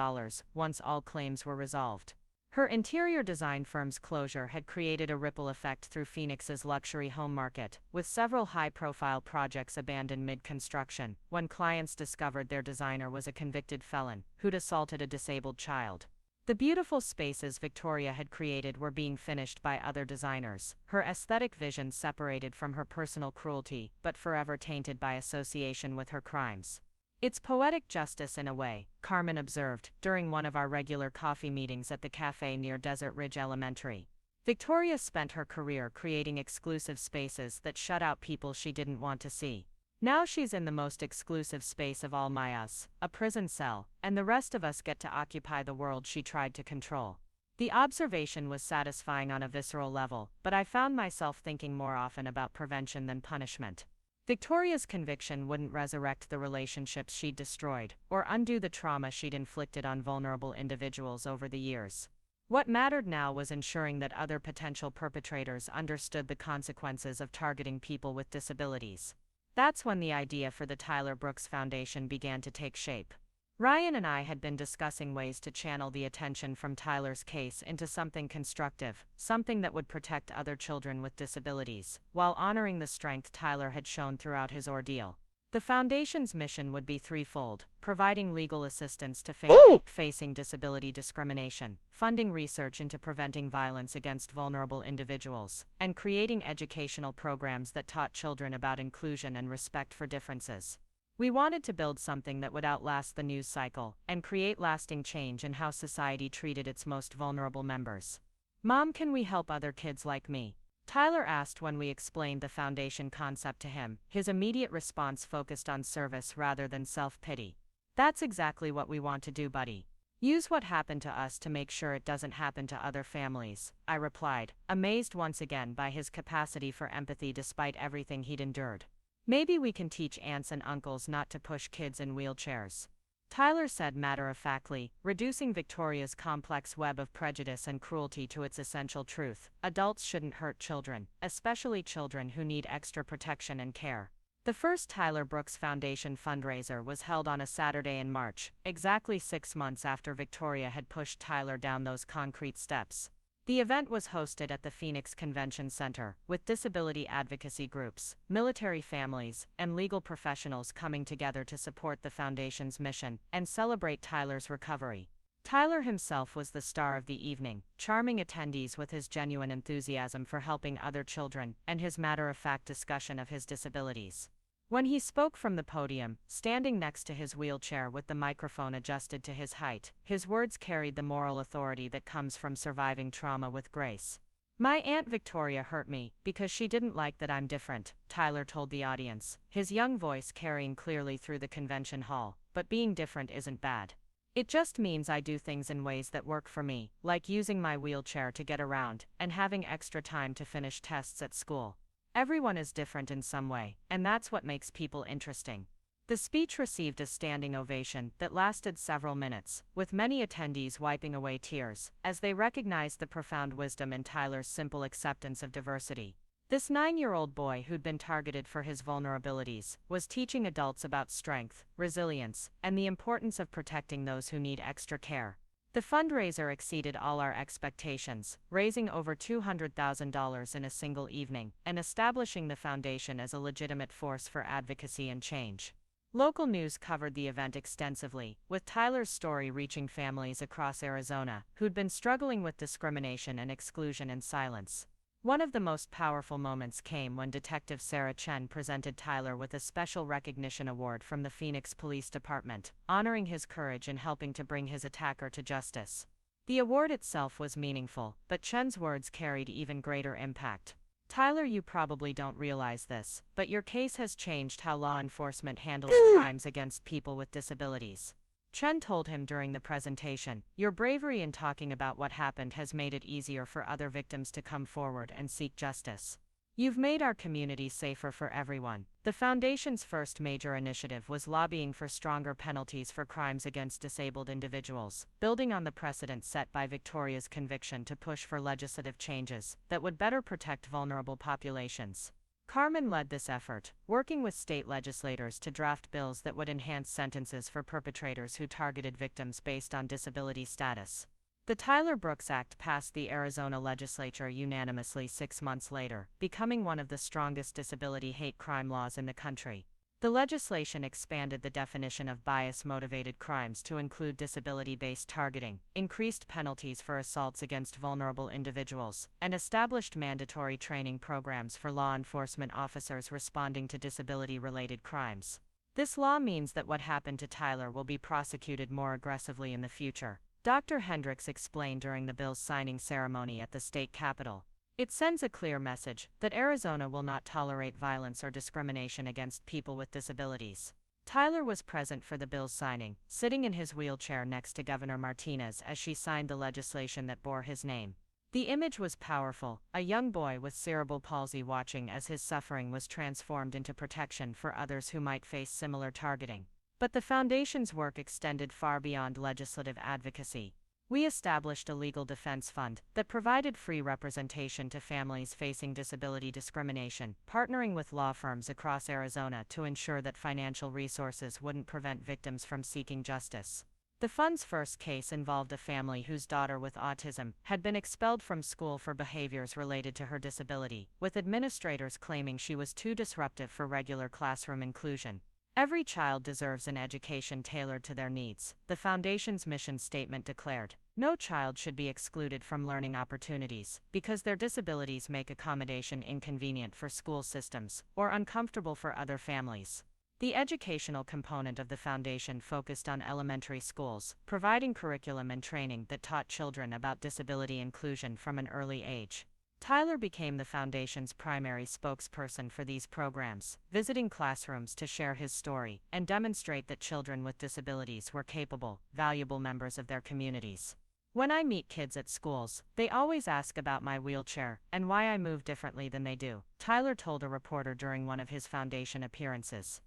once all claims were resolved. Her interior design firm's closure had created a ripple effect through Phoenix's luxury home market, with several high-profile projects abandoned mid-construction when clients discovered their designer was a convicted felon who'd assaulted a disabled child. The beautiful spaces Victoria had created were being finished by other designers, her aesthetic vision separated from her personal cruelty but forever tainted by association with her crimes. It's poetic justice in a way, Carmen observed, during one of our regular coffee meetings at the cafe near Desert Ridge Elementary. Victoria spent her career creating exclusive spaces that shut out people she didn't want to see. Now she's in the most exclusive space of all, us, a prison cell, and the rest of us get to occupy the world she tried to control. The observation was satisfying on a visceral level, but I found myself thinking more often about prevention than punishment. Victoria's conviction wouldn't resurrect the relationships she'd destroyed, or undo the trauma she'd inflicted on vulnerable individuals over the years. What mattered now was ensuring that other potential perpetrators understood the consequences of targeting people with disabilities. That's when the idea for the Tyler Brooks Foundation began to take shape. Ryan and I had been discussing ways to channel the attention from Tyler's case into something constructive, something that would protect other children with disabilities, while honoring the strength Tyler had shown throughout his ordeal. The Foundation's mission would be threefold: providing legal assistance to families facing disability discrimination, funding research into preventing violence against vulnerable individuals, and creating educational programs that taught children about inclusion and respect for differences. We wanted to build something that would outlast the news cycle and create lasting change in how society treated its most vulnerable members. "Mom, can we help other kids like me?" Tyler asked when we explained the foundation concept to him, his immediate response focused on service rather than self-pity. "That's exactly what we want to do, buddy. Use what happened to us to make sure it doesn't happen to other families," I replied, amazed once again by his capacity for empathy despite everything he'd endured. "Maybe we can teach aunts and uncles not to push kids in wheelchairs," Tyler said matter-of-factly, reducing Victoria's complex web of prejudice and cruelty to its essential truth: adults shouldn't hurt children, especially children who need extra protection and care. The first Tyler Brooks Foundation fundraiser was held on a Saturday in March, exactly 6 months after Victoria had pushed Tyler down those concrete steps. The event was hosted at the Phoenix Convention Center, with disability advocacy groups, military families, and legal professionals coming together to support the Foundation's mission and celebrate Tyler's recovery. Tyler himself was the star of the evening, charming attendees with his genuine enthusiasm for helping other children and his matter-of-fact discussion of his disabilities. When he spoke from the podium, standing next to his wheelchair with the microphone adjusted to his height, his words carried the moral authority that comes from surviving trauma with grace. "My Aunt Victoria hurt me because she didn't like that I'm different," Tyler told the audience, his young voice carrying clearly through the convention hall. "But being different isn't bad. It just means I do things in ways that work for me, like using my wheelchair to get around and having extra time to finish tests at school. Everyone is different in some way, and that's what makes people interesting." The speech received a standing ovation that lasted several minutes, with many attendees wiping away tears as they recognized the profound wisdom in Tyler's simple acceptance of diversity. This 9-year-old boy who'd been targeted for his vulnerabilities was teaching adults about strength, resilience, and the importance of protecting those who need extra care. The fundraiser exceeded all our expectations, raising over $200,000 in a single evening and establishing the foundation as a legitimate force for advocacy and change. Local news covered the event extensively, with Tyler's story reaching families across Arizona who'd been struggling with discrimination and exclusion in silence. One of the most powerful moments came when Detective Sarah Chen presented Tyler with a special recognition award from the Phoenix Police Department, honoring his courage in helping to bring his attacker to justice. The award itself was meaningful, but Chen's words carried even greater impact. Tyler, you probably don't realize this, but your case has changed how law enforcement handles crimes against people with disabilities. Chen told him during the presentation, your bravery in talking about what happened has made it easier for other victims to come forward and seek justice. You've made our community safer for everyone. The Foundation's first major initiative was lobbying for stronger penalties for crimes against disabled individuals, building on the precedent set by Victoria's conviction to push for legislative changes that would better protect vulnerable populations. Carmen led this effort, working with state legislators to draft bills that would enhance sentences for perpetrators who targeted victims based on disability status. The Tyler Brooks Act passed the Arizona legislature unanimously 6 months later, becoming one of the strongest disability hate crime laws in the country. The legislation expanded the definition of bias-motivated crimes to include disability-based targeting, increased penalties for assaults against vulnerable individuals, and established mandatory training programs for law enforcement officers responding to disability-related crimes. This law means that what happened to Tyler will be prosecuted more aggressively in the future, Dr. Hendricks explained during the bill's signing ceremony at the state capitol. It sends a clear message that Arizona will not tolerate violence or discrimination against people with disabilities. Tyler was present for the bill's signing, sitting in his wheelchair next to Governor Martinez as she signed the legislation that bore his name. The image was powerful, a young boy with cerebral palsy watching as his suffering was transformed into protection for others who might face similar targeting. But the Foundation's work extended far beyond legislative advocacy. We established a legal defense fund that provided free representation to families facing disability discrimination, partnering with law firms across Arizona to ensure that financial resources wouldn't prevent victims from seeking justice. The fund's first case involved a family whose daughter with autism had been expelled from school for behaviors related to her disability, with administrators claiming she was too disruptive for regular classroom inclusion. Every child deserves an education tailored to their needs, the Foundation's mission statement declared. No child should be excluded from learning opportunities because their disabilities make accommodation inconvenient for school systems or uncomfortable for other families. The educational component of the Foundation focused on elementary schools, providing curriculum and training that taught children about disability inclusion from an early age. Tyler became the Foundation's primary spokesperson for these programs, visiting classrooms to share his story and demonstrate that children with disabilities were capable, valuable members of their communities. When I meet kids at schools, they always ask about my wheelchair and why I move differently than they do, Tyler told a reporter during one of his Foundation appearances.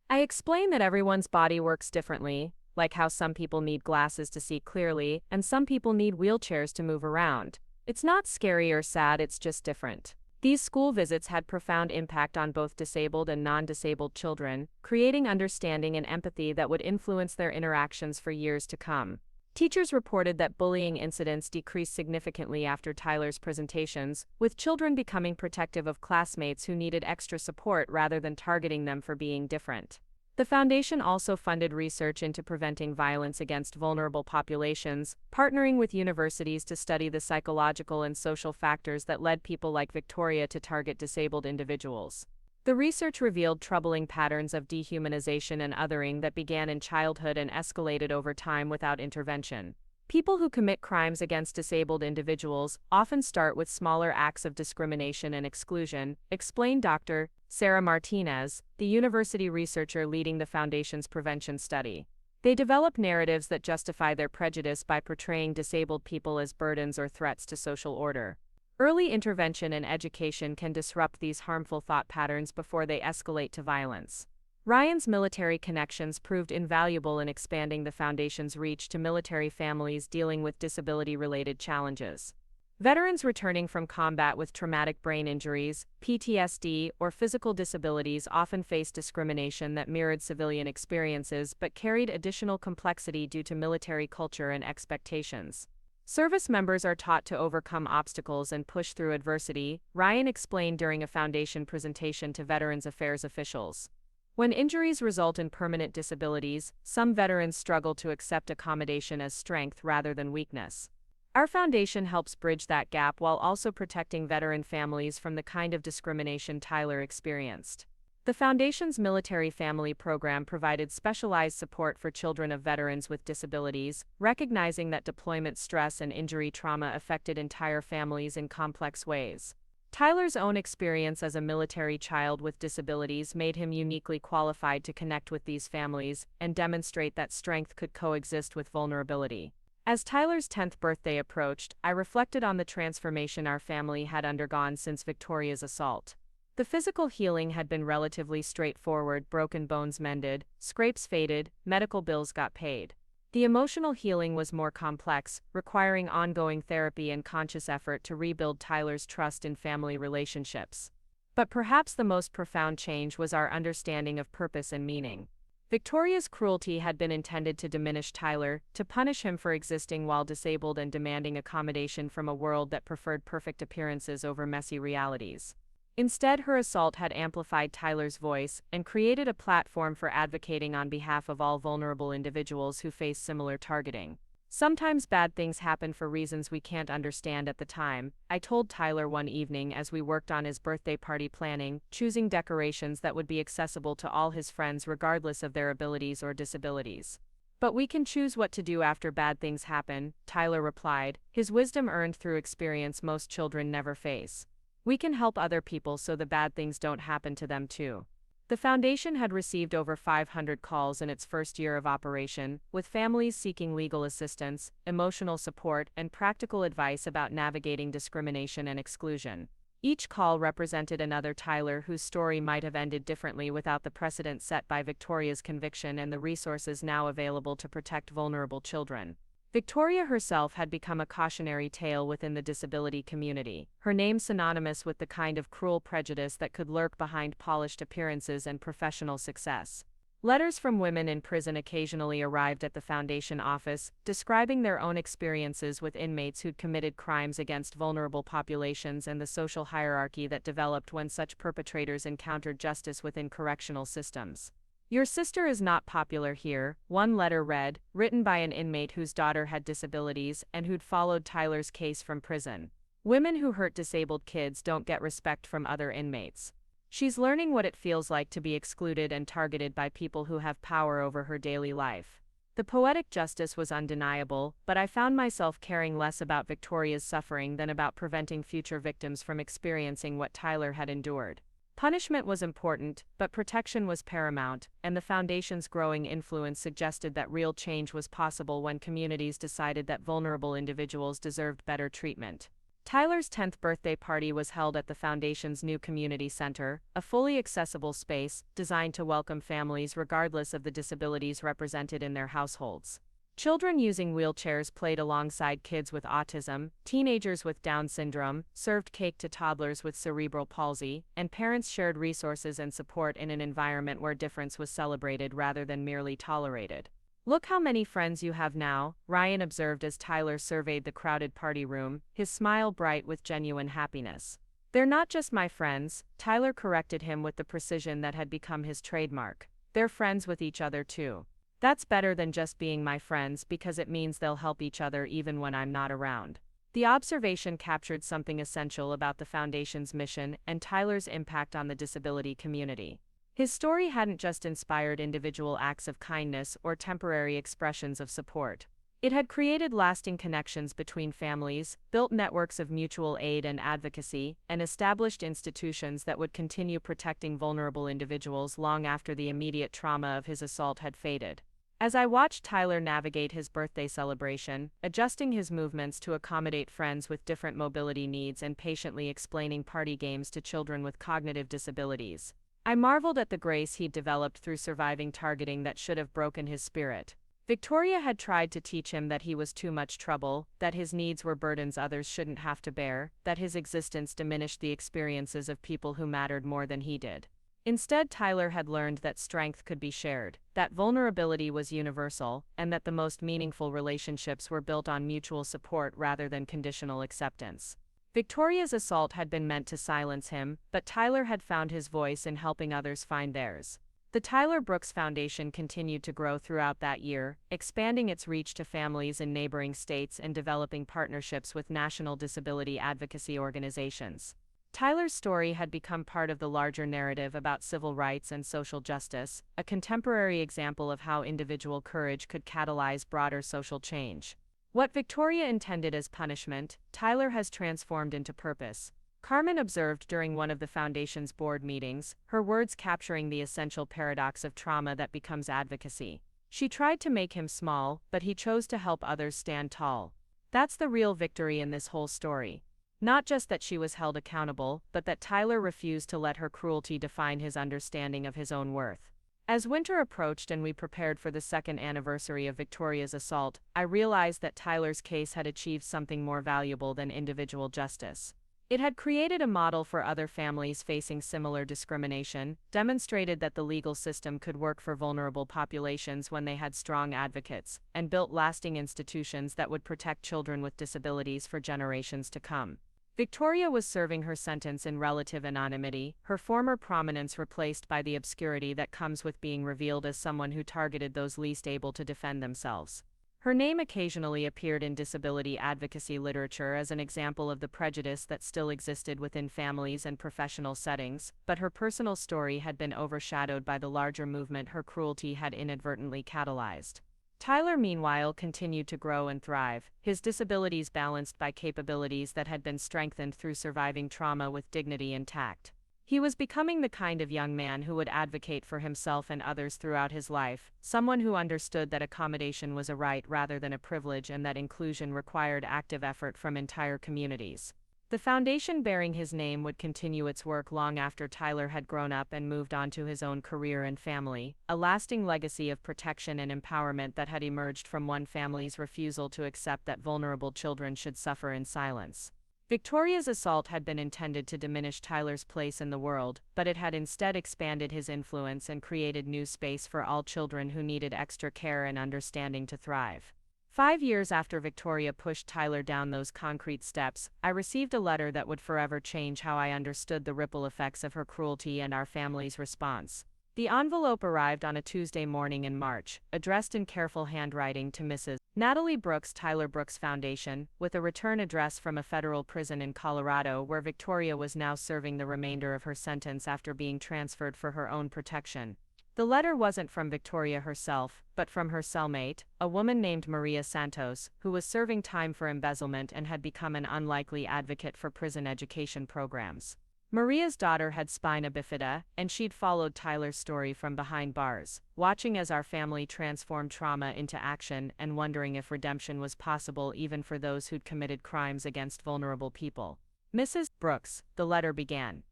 I explain that everyone's body works differently, like how some people need glasses to see clearly and some people need wheelchairs to move around. It's not scary or sad, it's just different. These school visits had profound impact on both disabled and non-disabled children, creating understanding and empathy that would influence their interactions for years to come. Teachers reported that bullying incidents decreased significantly after Tyler's presentations, with children becoming protective of classmates who needed extra support rather than targeting them for being different. The Foundation also funded research into preventing violence against vulnerable populations, partnering with universities to study the psychological and social factors that led people like Victoria to target disabled individuals. The research revealed troubling patterns of dehumanization and othering that began in childhood and escalated over time without intervention. People who commit crimes against disabled individuals often start with smaller acts of discrimination and exclusion, explained Dr. Sarah Martinez, the university researcher leading the Foundation's prevention study. They develop narratives that justify their prejudice by portraying disabled people as burdens or threats to social order. Early intervention and education can disrupt these harmful thought patterns before they escalate to violence. Ryan's military connections proved invaluable in expanding the Foundation's reach to military families dealing with disability-related challenges. Veterans returning from combat with traumatic brain injuries, PTSD, or physical disabilities often faced discrimination that mirrored civilian experiences but carried additional complexity due to military culture and expectations. Service members are taught to overcome obstacles and push through adversity, Ryan explained during a Foundation presentation to Veterans Affairs officials. When injuries result in permanent disabilities, some veterans struggle to accept accommodation as strength rather than weakness. Our foundation helps bridge that gap while also protecting veteran families from the kind of discrimination Tyler experienced. The Foundation's military family program provided specialized support for children of veterans with disabilities, recognizing that deployment stress and injury trauma affected entire families in complex ways. Tyler's own experience as a military child with disabilities made him uniquely qualified to connect with these families and demonstrate that strength could coexist with vulnerability. As Tyler's 10th birthday approached, I reflected on the transformation our family had undergone since Victoria's assault. The physical healing had been relatively straightforward: broken bones mended, scrapes faded, medical bills got paid. The emotional healing was more complex, requiring ongoing therapy and conscious effort to rebuild Tyler's trust in family relationships. But perhaps the most profound change was our understanding of purpose and meaning. Victoria's cruelty had been intended to diminish Tyler, to punish him for existing while disabled and demanding accommodation from a world that preferred perfect appearances over messy realities. Instead, her assault had amplified Tyler's voice and created a platform for advocating on behalf of all vulnerable individuals who face similar targeting. Sometimes bad things happen for reasons we can't understand at the time, I told Tyler one evening as we worked on his birthday party planning, choosing decorations that would be accessible to all his friends regardless of their abilities or disabilities. But we can choose what to do after bad things happen, Tyler replied, his wisdom earned through experience most children never face. We can help other people so the bad things don't happen to them too. The foundation had received over 500 calls in its first year of operation, with families seeking legal assistance, emotional support, and practical advice about navigating discrimination and exclusion. Each call represented another Tyler whose story might have ended differently without the precedent set by Victoria's conviction and the resources now available to protect vulnerable children. Victoria herself had become a cautionary tale within the disability community, her name synonymous with the kind of cruel prejudice that could lurk behind polished appearances and professional success. Letters from women in prison occasionally arrived at the Foundation office, describing their own experiences with inmates who'd committed crimes against vulnerable populations and the social hierarchy that developed when such perpetrators encountered justice within correctional systems. "Your sister is not popular here," one letter read, written by an inmate whose daughter had disabilities and who'd followed Tyler's case from prison. "Women who hurt disabled kids don't get respect from other inmates. She's learning what it feels like to be excluded and targeted by people who have power over her daily life." The poetic justice was undeniable, but I found myself caring less about Victoria's suffering than about preventing future victims from experiencing what Tyler had endured. Punishment was important, but protection was paramount, and the Foundation's growing influence suggested that real change was possible when communities decided that vulnerable individuals deserved better treatment. Tyler's 10th birthday party was held at the Foundation's new community center, a fully accessible space designed to welcome families regardless of the disabilities represented in their households. Children using wheelchairs played alongside kids with autism, teenagers with Down syndrome, served cake to toddlers with cerebral palsy, and parents shared resources and support in an environment where difference was celebrated rather than merely tolerated. "Look how many friends you have now," Ryan observed as Tyler surveyed the crowded party room, his smile bright with genuine happiness. "They're not just my friends," Tyler corrected him with the precision that had become his trademark. "They're friends with each other too. That's better than just being my friends because it means they'll help each other even when I'm not around." The observation captured something essential about the Foundation's mission and Tyler's impact on the disability community. His story hadn't just inspired individual acts of kindness or temporary expressions of support. It had created lasting connections between families, built networks of mutual aid and advocacy, and established institutions that would continue protecting vulnerable individuals long after the immediate trauma of his assault had faded. As I watched Tyler navigate his birthday celebration, adjusting his movements to accommodate friends with different mobility needs and patiently explaining party games to children with cognitive disabilities, I marveled at the grace he'd developed through surviving targeting that should have broken his spirit. Victoria had tried to teach him that he was too much trouble, that his needs were burdens others shouldn't have to bear, that his existence diminished the experiences of people who mattered more than he did. Instead, Tyler had learned that strength could be shared, that vulnerability was universal, and that the most meaningful relationships were built on mutual support rather than conditional acceptance. Victoria's assault had been meant to silence him, but Tyler had found his voice in helping others find theirs. The Tyler Brooks Foundation continued to grow throughout that year, expanding its reach to families in neighboring states and developing partnerships with national disability advocacy organizations. Tyler's story had become part of the larger narrative about civil rights and social justice, a contemporary example of how individual courage could catalyze broader social change. What Victoria intended as punishment, Tyler has transformed into purpose. Carmen observed during one of the Foundation's board meetings, her words capturing the essential paradox of trauma that becomes advocacy. She tried to make him small, but he chose to help others stand tall. That's the real victory in this whole story. Not just that she was held accountable, but that Tyler refused to let her cruelty define his understanding of his own worth. As winter approached and we prepared for the second anniversary of Victoria's assault, I realized that Tyler's case had achieved something more valuable than individual justice. It had created a model for other families facing similar discrimination, demonstrated that the legal system could work for vulnerable populations when they had strong advocates, and built lasting institutions that would protect children with disabilities for generations to come. Victoria was serving her sentence in relative anonymity, her former prominence replaced by the obscurity that comes with being revealed as someone who targeted those least able to defend themselves. Her name occasionally appeared in disability advocacy literature as an example of the prejudice that still existed within families and professional settings, but her personal story had been overshadowed by the larger movement her cruelty had inadvertently catalyzed. Tyler, meanwhile, continued to grow and thrive, his disabilities balanced by capabilities that had been strengthened through surviving trauma with dignity intact. He was becoming the kind of young man who would advocate for himself and others throughout his life, someone who understood that accommodation was a right rather than a privilege and that inclusion required active effort from entire communities. The foundation bearing his name would continue its work long after Tyler had grown up and moved on to his own career and family, a lasting legacy of protection and empowerment that had emerged from one family's refusal to accept that vulnerable children should suffer in silence. Victoria's assault had been intended to diminish Tyler's place in the world, but it had instead expanded his influence and created new space for all children who needed extra care and understanding to thrive. 5 years after Victoria pushed Tyler down those concrete steps, I received a letter that would forever change how I understood the ripple effects of her cruelty and our family's response. The envelope arrived on a Tuesday morning in March, addressed in careful handwriting to Mrs. Natalie Brooks, Tyler Brooks Foundation, with a return address from a federal prison in Colorado where Victoria was now serving the remainder of her sentence after being transferred for her own protection. The letter wasn't from Victoria herself, but from her cellmate, a woman named Maria Santos, who was serving time for embezzlement and had become an unlikely advocate for prison education programs. Maria's daughter had spina bifida, and she'd followed Tyler's story from behind bars, watching as our family transformed trauma into action and wondering if redemption was possible even for those who'd committed crimes against vulnerable people. Mrs. Brooks, the letter began.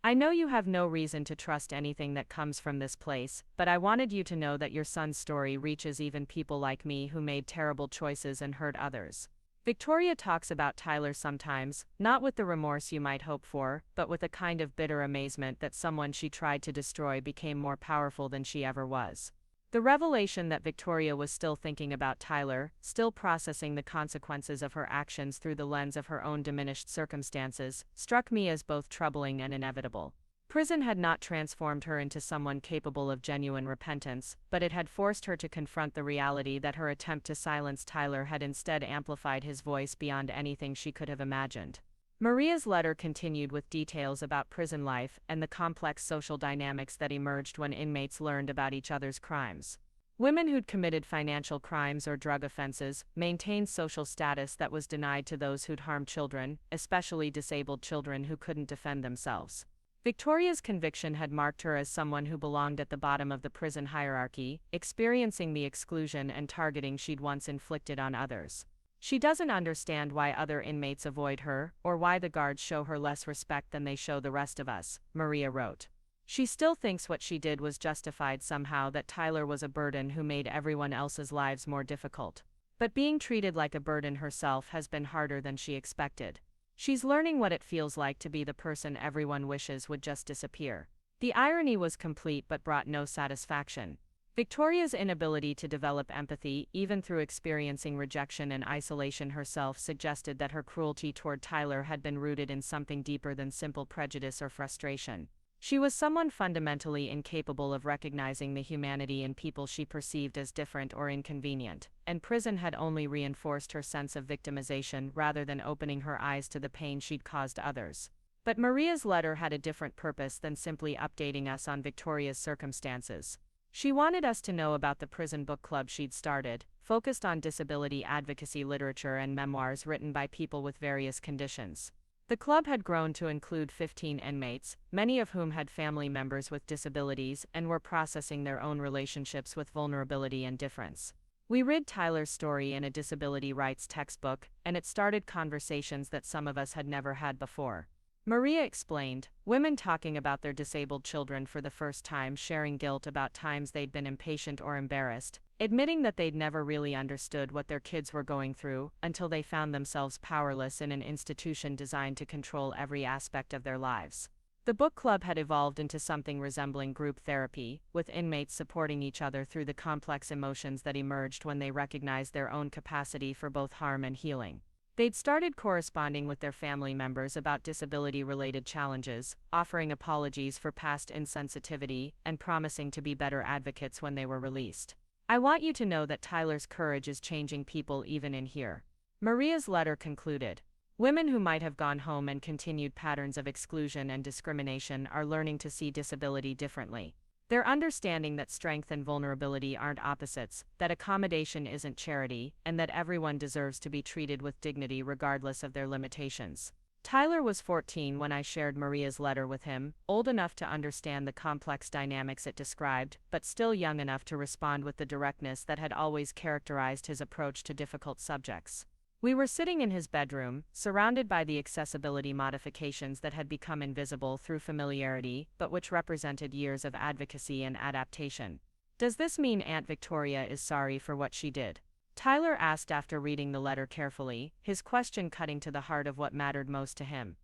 I know you have no reason to trust anything that comes from this place, but I wanted you to know that your son's story reaches even people like me who made terrible choices and hurt others. Victoria talks about Tyler sometimes, not with the remorse you might hope for, but with a kind of bitter amazement that someone she tried to destroy became more powerful than she ever was. The revelation that Victoria was still thinking about Tyler, still processing the consequences of her actions through the lens of her own diminished circumstances, struck me as both troubling and inevitable. Prison had not transformed her into someone capable of genuine repentance, but it had forced her to confront the reality that her attempt to silence Tyler had instead amplified his voice beyond anything she could have imagined. Maria's letter continued with details about prison life and the complex social dynamics that emerged when inmates learned about each other's crimes. Women who'd committed financial crimes or drug offenses maintained social status that was denied to those who'd harmed children, especially disabled children who couldn't defend themselves. Victoria's conviction had marked her as someone who belonged at the bottom of the prison hierarchy, experiencing the exclusion and targeting she'd once inflicted on others. She doesn't understand why other inmates avoid her, or why the guards show her less respect than they show the rest of us, Maria wrote. She still thinks what she did was justified somehow, that Tyler was a burden who made everyone else's lives more difficult. But being treated like a burden herself has been harder than she expected. She's learning what it feels like to be the person everyone wishes would just disappear. The irony was complete but brought no satisfaction. Victoria's inability to develop empathy, even through experiencing rejection and isolation herself, suggested that her cruelty toward Tyler had been rooted in something deeper than simple prejudice or frustration. She was someone fundamentally incapable of recognizing the humanity in people she perceived as different or inconvenient, and prison had only reinforced her sense of victimization rather than opening her eyes to the pain she'd caused others. But Maria's letter had a different purpose than simply updating us on Victoria's circumstances. She wanted us to know about the prison book club she'd started, focused on disability advocacy literature and memoirs written by people with various conditions. The club had grown to include 15 inmates, many of whom had family members with disabilities and were processing their own relationships with vulnerability and difference. We read Tyler's story in a disability rights textbook, and it started conversations that some of us had never had before. Maria explained, women talking about their disabled children for the first time, sharing guilt about times they'd been impatient or embarrassed, admitting that they'd never really understood what their kids were going through until they found themselves powerless in an institution designed to control every aspect of their lives. The book club had evolved into something resembling group therapy, with inmates supporting each other through the complex emotions that emerged when they recognized their own capacity for both harm and healing. They'd started corresponding with their family members about disability-related challenges, offering apologies for past insensitivity, and promising to be better advocates when they were released. I want you to know that Tyler's courage is changing people even in here. Maria's letter concluded. Women who might have gone home and continued patterns of exclusion and discrimination are learning to see disability differently. They're understanding that strength and vulnerability aren't opposites, that accommodation isn't charity, and that everyone deserves to be treated with dignity regardless of their limitations. Tyler was 14 when I shared Maria's letter with him, old enough to understand the complex dynamics it described, but still young enough to respond with the directness that had always characterized his approach to difficult subjects. We were sitting in his bedroom, surrounded by the accessibility modifications that had become invisible through familiarity, but which represented years of advocacy and adaptation. Does this mean Aunt Victoria is sorry for what she did? Tyler asked after reading the letter carefully, his question cutting to the heart of what mattered most to him.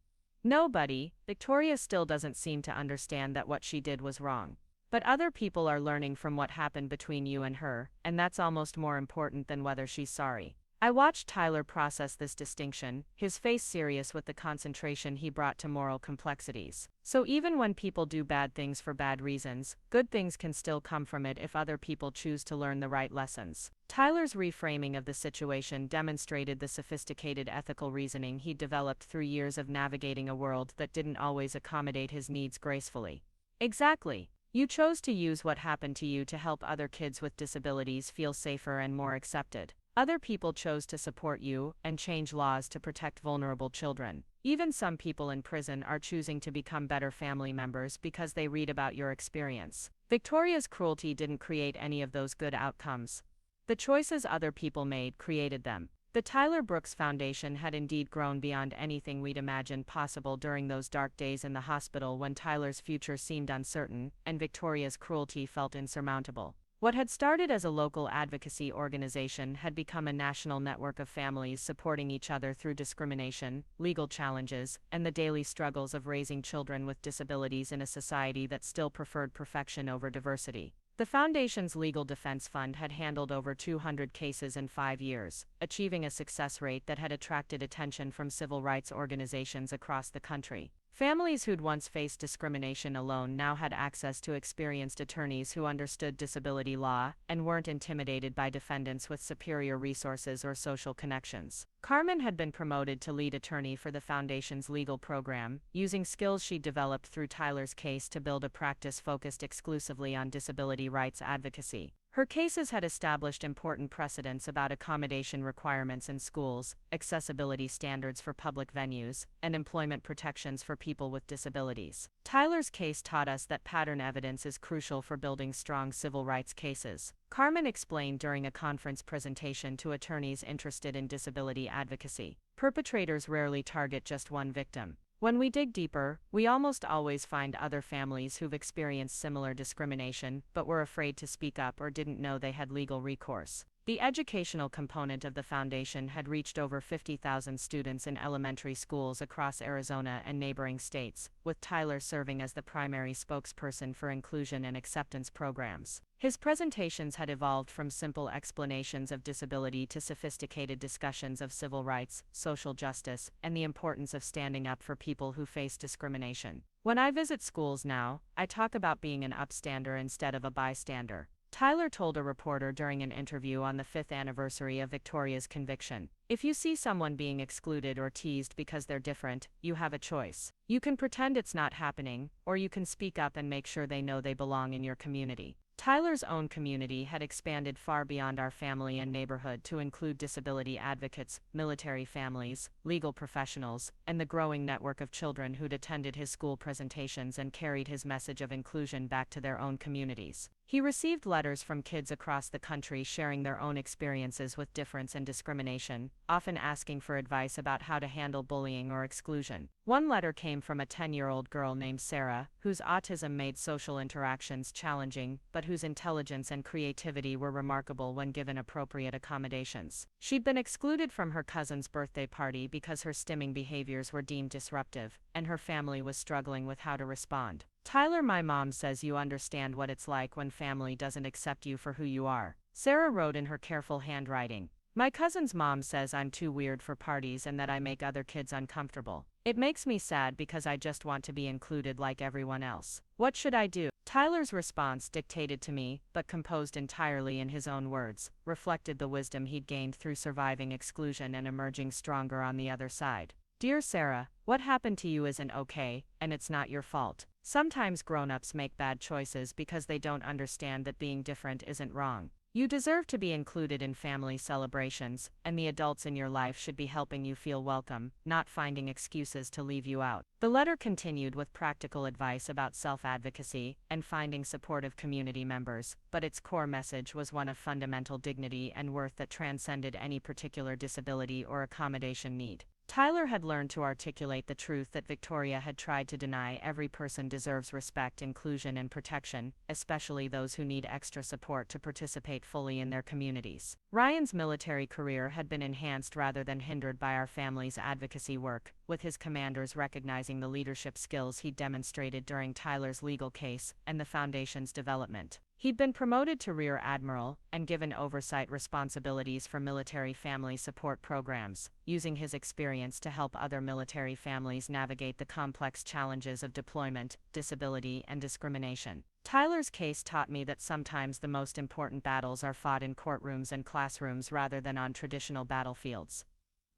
No, buddy, Victoria still doesn't seem to understand that what she did was wrong. But other people are learning from what happened between you and her, and that's almost more important than whether she's sorry. I watched Tyler process this distinction, his face serious with the concentration he brought to moral complexities. So even when people do bad things for bad reasons, good things can still come from it if other people choose to learn the right lessons. Tyler's reframing of the situation demonstrated the sophisticated ethical reasoning he'd developed through years of navigating a world that didn't always accommodate his needs gracefully. Exactly. You chose to use what happened to you to help other kids with disabilities feel safer and more accepted. Other people chose to support you and change laws to protect vulnerable children. Even some people in prison are choosing to become better family members because they read about your experience. Victoria's cruelty didn't create any of those good outcomes. The choices other people made created them. The Tyler Brooks Foundation had indeed grown beyond anything we'd imagined possible during those dark days in the hospital when Tyler's future seemed uncertain and Victoria's cruelty felt insurmountable. What had started as a local advocacy organization had become a national network of families supporting each other through discrimination, legal challenges, and the daily struggles of raising children with disabilities in a society that still preferred perfection over diversity. The Foundation's Legal Defense Fund had handled over 200 cases in 5 years, achieving a success rate that had attracted attention from civil rights organizations across the country. Families who'd once faced discrimination alone now had access to experienced attorneys who understood disability law and weren't intimidated by defendants with superior resources or social connections. Carmen had been promoted to lead attorney for the Foundation's legal program, using skills she'd developed through Tyler's case to build a practice focused exclusively on disability rights advocacy. Her cases had established important precedents about accommodation requirements in schools, accessibility standards for public venues, and employment protections for people with disabilities. Tyler's case taught us that pattern evidence is crucial for building strong civil rights cases. Carmen explained during a conference presentation to attorneys interested in disability advocacy. Perpetrators rarely target just one victim. When we dig deeper, we almost always find other families who've experienced similar discrimination but were afraid to speak up or didn't know they had legal recourse. The educational component of the foundation had reached over 50,000 students in elementary schools across Arizona and neighboring states, with Tyler serving as the primary spokesperson for inclusion and acceptance programs. His presentations had evolved from simple explanations of disability to sophisticated discussions of civil rights, social justice, and the importance of standing up for people who face discrimination. When I visit schools now, I talk about being an upstander instead of a bystander, Tyler told a reporter during an interview on the 5th anniversary of Victoria's conviction. If you see someone being excluded or teased because they're different, you have a choice. You can pretend it's not happening, or you can speak up and make sure they know they belong in your community. Tyler's own community had expanded far beyond our family and neighborhood to include disability advocates, military families, legal professionals, and the growing network of children who'd attended his school presentations and carried his message of inclusion back to their own communities. He received letters from kids across the country sharing their own experiences with difference and discrimination, often asking for advice about how to handle bullying or exclusion. One letter came from a 10-year-old girl named Sarah, whose autism made social interactions challenging, but whose intelligence and creativity were remarkable when given appropriate accommodations. She'd been excluded from her cousin's birthday party because her stimming behaviors were deemed disruptive, and her family was struggling with how to respond. Tyler, my mom says you understand what it's like when family doesn't accept you for who you are, Sarah wrote in her careful handwriting. My cousin's mom says I'm too weird for parties and that I make other kids uncomfortable. It makes me sad because I just want to be included like everyone else. What should I do? Tyler's response, dictated to me, but composed entirely in his own words, reflected the wisdom he'd gained through surviving exclusion and emerging stronger on the other side. Dear Sarah, what happened to you isn't okay, and it's not your fault. Sometimes grown-ups make bad choices because they don't understand that being different isn't wrong. You deserve to be included in family celebrations, and the adults in your life should be helping you feel welcome, not finding excuses to leave you out. The letter continued with practical advice about self-advocacy and finding supportive community members, but its core message was one of fundamental dignity and worth that transcended any particular disability or accommodation need. Tyler had learned to articulate the truth that Victoria had tried to deny: every person deserves respect, inclusion, and protection, especially those who need extra support to participate fully in their communities. Ryan's military career had been enhanced rather than hindered by our family's advocacy work, with his commanders recognizing the leadership skills he'd demonstrated during Tyler's legal case and the Foundation's development. He'd been promoted to Rear Admiral and given oversight responsibilities for military family support programs, using his experience to help other military families navigate the complex challenges of deployment, disability, and discrimination. Tyler's case taught me that sometimes the most important battles are fought in courtrooms and classrooms rather than on traditional battlefields.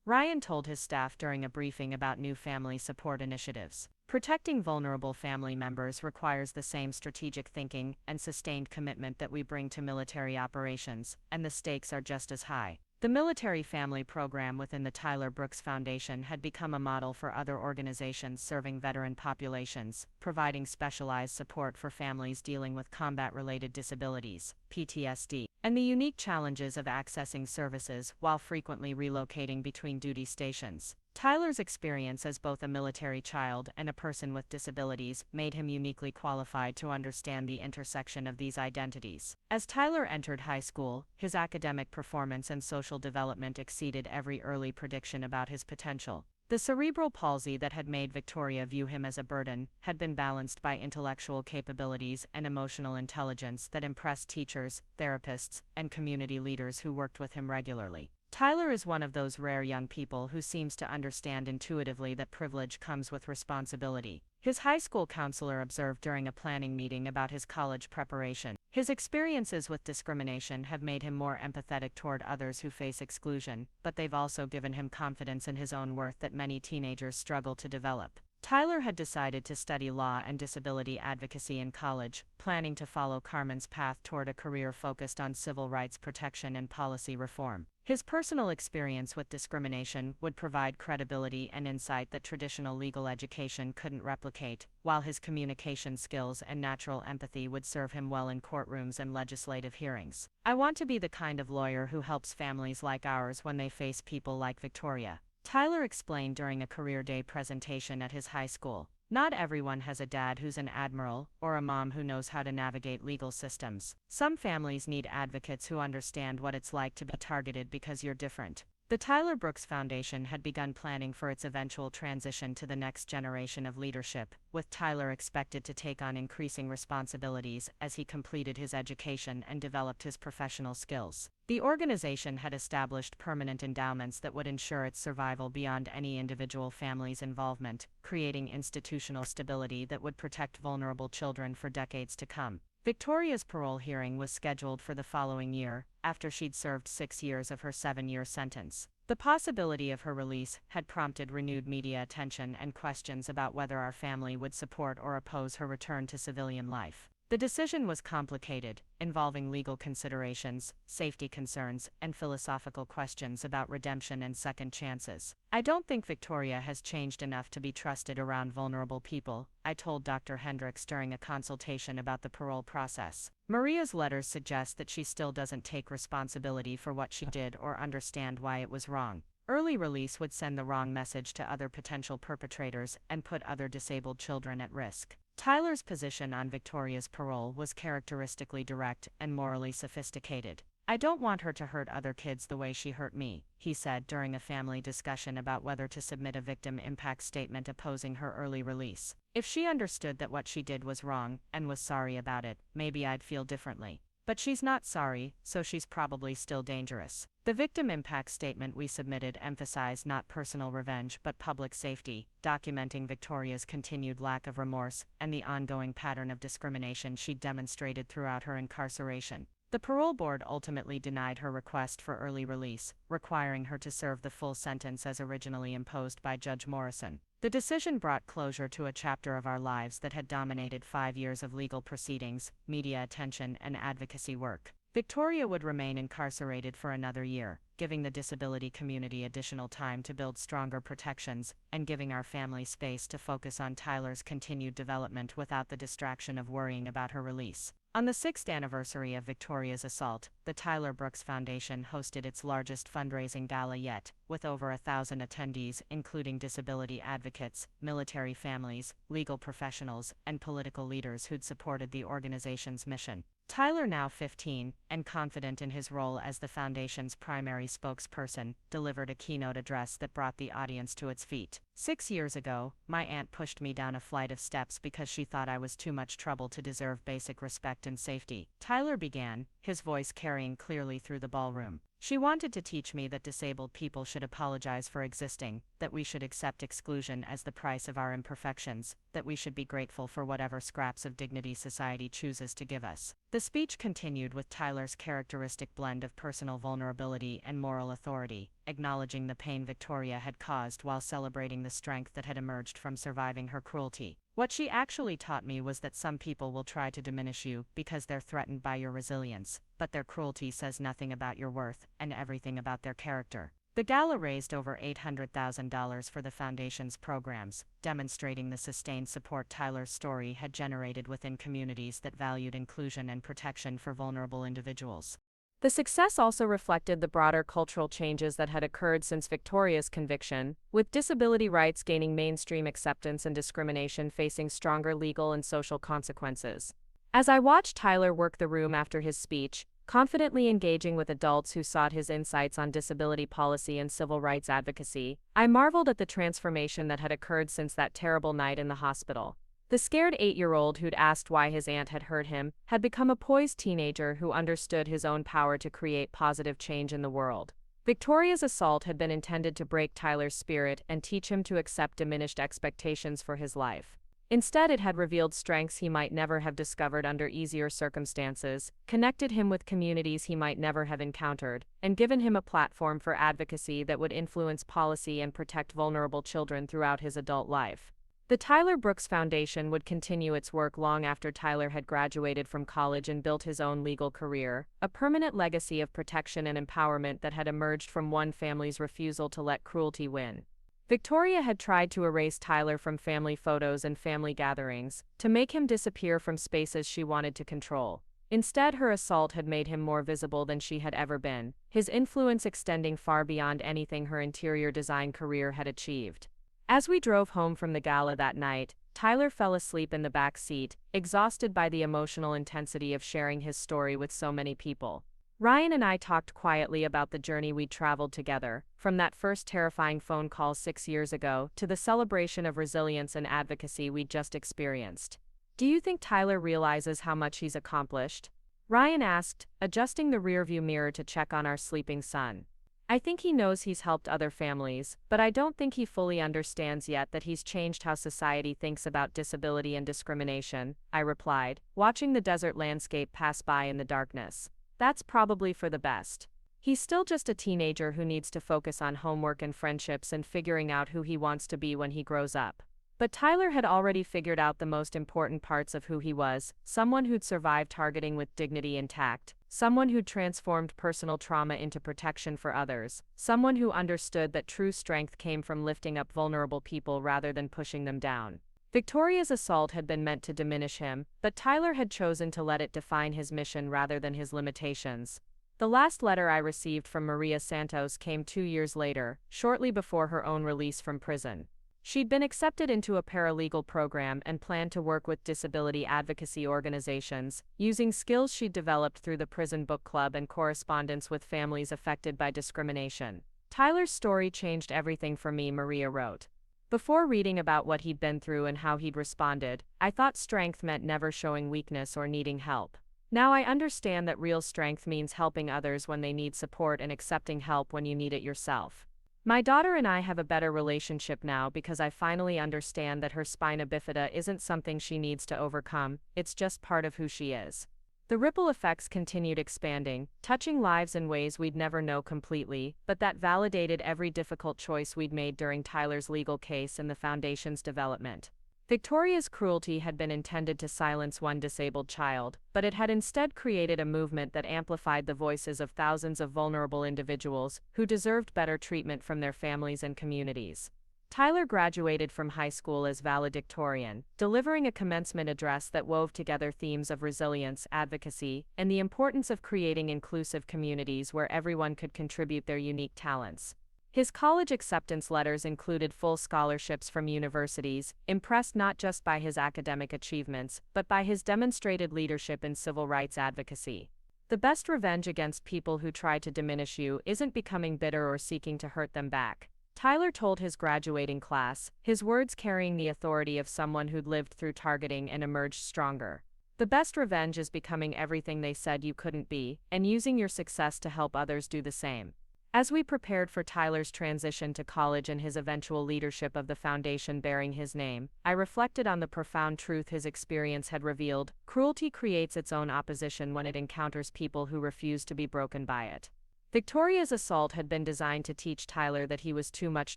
Ryan told his staff during a briefing about new family support initiatives. Protecting vulnerable family members requires the same strategic thinking and sustained commitment that we bring to military operations, and the stakes are just as high. The Military Family Program within the Tyler Brooks Foundation had become a model for other organizations serving veteran populations, providing specialized support for families dealing with combat-related disabilities, PTSD, and the unique challenges of accessing services while frequently relocating between duty stations. Tyler's experience as both a military child and a person with disabilities made him uniquely qualified to understand the intersection of these identities. As Tyler entered high school, his academic performance and social development exceeded every early prediction about his potential. The cerebral palsy that had made Victoria view him as a burden had been balanced by intellectual capabilities and emotional intelligence that impressed teachers, therapists, and community leaders who worked with him regularly. Tyler is one of those rare young people who seems to understand intuitively that privilege comes with responsibility. His high school counselor observed during a planning meeting about his college preparation. His experiences with discrimination have made him more empathetic toward others who face exclusion, but they've also given him confidence in his own worth that many teenagers struggle to develop. Tyler had decided to study law and disability advocacy in college, planning to follow Carmen's path toward a career focused on civil rights protection and policy reform. His personal experience with discrimination would provide credibility and insight that traditional legal education couldn't replicate, while his communication skills and natural empathy would serve him well in courtrooms and legislative hearings. I want to be the kind of lawyer who helps families like ours when they face people like Victoria, Tyler explained during a career day presentation at his high school. Not everyone has a dad who's an admiral, or a mom who knows how to navigate legal systems. Some families need advocates who understand what it's like to be targeted because you're different. The Tyler Brooks Foundation had begun planning for its eventual transition to the next generation of leadership, with Tyler expected to take on increasing responsibilities as he completed his education and developed his professional skills. The organization had established permanent endowments that would ensure its survival beyond any individual family's involvement, creating institutional stability that would protect vulnerable children for decades to come. Victoria's parole hearing was scheduled for the following year, after she'd served 6 years of her 7-year sentence. The possibility of her release had prompted renewed media attention and questions about whether our family would support or oppose her return to civilian life. The decision was complicated, involving legal considerations, safety concerns, and philosophical questions about redemption and second chances. "I don't think Victoria has changed enough to be trusted around vulnerable people," I told Dr. Hendricks during a consultation about the parole process. "Maria's letters suggest that she still doesn't take responsibility for what she did or understand why it was wrong. Early release would send the wrong message to other potential perpetrators and put other disabled children at risk." Tyler's position on Victoria's parole was characteristically direct and morally sophisticated. "I don't want her to hurt other kids the way she hurt me," he said during a family discussion about whether to submit a victim impact statement opposing her early release. "If she understood that what she did was wrong and was sorry about it, maybe I'd feel differently. But she's not sorry, so she's probably still dangerous." The victim impact statement we submitted emphasized not personal revenge but public safety, documenting Victoria's continued lack of remorse and the ongoing pattern of discrimination she demonstrated throughout her incarceration. The parole board ultimately denied her request for early release, requiring her to serve the full sentence as originally imposed by Judge Morrison. The decision brought closure to a chapter of our lives that had dominated 5 years of legal proceedings, media attention, and advocacy work. Victoria would remain incarcerated for another year, giving the disability community additional time to build stronger protections, and giving our family space to focus on Tyler's continued development without the distraction of worrying about her release. On the 6th anniversary of Victoria's assault, the Tyler Brooks Foundation hosted its largest fundraising gala yet, with over 1,000 attendees including disability advocates, military families, legal professionals, and political leaders who'd supported the organization's mission. Tyler, now 15, and confident in his role as the foundation's primary spokesperson, delivered a keynote address that brought the audience to its feet. "6 years ago, my aunt pushed me down a flight of steps because she thought I was too much trouble to deserve basic respect and safety," Tyler began, his voice carrying clearly through the ballroom. "She wanted to teach me that disabled people should apologize for existing, that we should accept exclusion as the price of our imperfections, that we should be grateful for whatever scraps of dignity society chooses to give us." The speech continued with Tyler's characteristic blend of personal vulnerability and moral authority, acknowledging the pain Victoria had caused while celebrating the strength that had emerged from surviving her cruelty. "What she actually taught me was that some people will try to diminish you because they're threatened by your resilience, but their cruelty says nothing about your worth and everything about their character." The gala raised over $800,000 for the foundation's programs, demonstrating the sustained support Tyler's story had generated within communities that valued inclusion and protection for vulnerable individuals. The success also reflected the broader cultural changes that had occurred since Victoria's conviction, with disability rights gaining mainstream acceptance and discrimination facing stronger legal and social consequences. As I watched Tyler work the room after his speech, confidently engaging with adults who sought his insights on disability policy and civil rights advocacy, I marveled at the transformation that had occurred since that terrible night in the hospital. The scared 8-year-old who'd asked why his aunt had hurt him had become a poised teenager who understood his own power to create positive change in the world. Victoria's assault had been intended to break Tyler's spirit and teach him to accept diminished expectations for his life. Instead, it had revealed strengths he might never have discovered under easier circumstances, connected him with communities he might never have encountered, and given him a platform for advocacy that would influence policy and protect vulnerable children throughout his adult life. The Tyler Brooks Foundation would continue its work long after Tyler had graduated from college and built his own legal career, a permanent legacy of protection and empowerment that had emerged from one family's refusal to let cruelty win. Victoria had tried to erase Tyler from family photos and family gatherings, to make him disappear from spaces she wanted to control. Instead, her assault had made him more visible than she had ever been, his influence extending far beyond anything her interior design career had achieved. As we drove home from the gala that night, Tyler fell asleep in the back seat, exhausted by the emotional intensity of sharing his story with so many people. Ryan and I talked quietly about the journey we'd traveled together, from that first terrifying phone call 6 years ago to the celebration of resilience and advocacy we'd just experienced. "Do you think Tyler realizes how much he's accomplished?" Ryan asked, adjusting the rearview mirror to check on our sleeping son. "I think he knows he's helped other families, but I don't think he fully understands yet that he's changed how society thinks about disability and discrimination," I replied, watching the desert landscape pass by in the darkness. "That's probably for the best. He's still just a teenager who needs to focus on homework and friendships and figuring out who he wants to be when he grows up." But Tyler had already figured out the most important parts of who he was: someone who'd survived targeting with dignity intact, someone who'd transformed personal trauma into protection for others, someone who understood that true strength came from lifting up vulnerable people rather than pushing them down. Victoria's assault had been meant to diminish him, but Tyler had chosen to let it define his mission rather than his limitations. The last letter I received from Maria Santos came 2 years later, shortly before her own release from prison. She'd been accepted into a paralegal program and planned to work with disability advocacy organizations, using skills she'd developed through the prison book club and correspondence with families affected by discrimination. "Tyler's story changed everything for me," Maria wrote. "Before reading about what he'd been through and how he'd responded, I thought strength meant never showing weakness or needing help. Now I understand that real strength means helping others when they need support and accepting help when you need it yourself. My daughter and I have a better relationship now because I finally understand that her spina bifida isn't something she needs to overcome, it's just part of who she is." The ripple effects continued expanding, touching lives in ways we'd never know completely, but that validated every difficult choice we'd made during Tyler's legal case and the Foundation's development. Victoria's cruelty had been intended to silence one disabled child, but it had instead created a movement that amplified the voices of thousands of vulnerable individuals who deserved better treatment from their families and communities. Tyler graduated from high school as valedictorian, delivering a commencement address that wove together themes of resilience, advocacy, and the importance of creating inclusive communities where everyone could contribute their unique talents. His college acceptance letters included full scholarships from universities, impressed not just by his academic achievements, but by his demonstrated leadership in civil rights advocacy. The best revenge against people who try to diminish you isn't becoming bitter or seeking to hurt them back, Tyler told his graduating class, his words carrying the authority of someone who'd lived through targeting and emerged stronger. "The best revenge is becoming everything they said you couldn't be, and using your success to help others do the same." As we prepared for Tyler's transition to college and his eventual leadership of the foundation bearing his name, I reflected on the profound truth his experience had revealed: cruelty creates its own opposition when it encounters people who refuse to be broken by it. Victoria's assault had been designed to teach Tyler that he was too much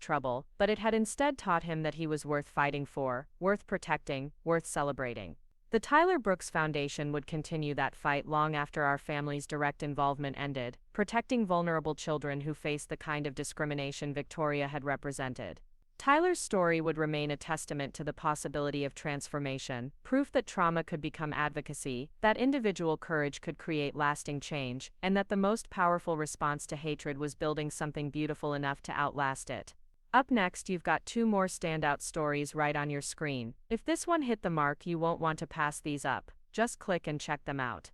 trouble, but it had instead taught him that he was worth fighting for, worth protecting, worth celebrating. The Tyler Brooks Foundation would continue that fight long after our family's direct involvement ended, protecting vulnerable children who faced the kind of discrimination Victoria had represented. Tyler's story would remain a testament to the possibility of transformation, proof that trauma could become advocacy, that individual courage could create lasting change, and that the most powerful response to hatred was building something beautiful enough to outlast it. Up next, you've got 2 more standout stories right on your screen. If this one hit the mark, you won't want to pass these up. Just click and check them out.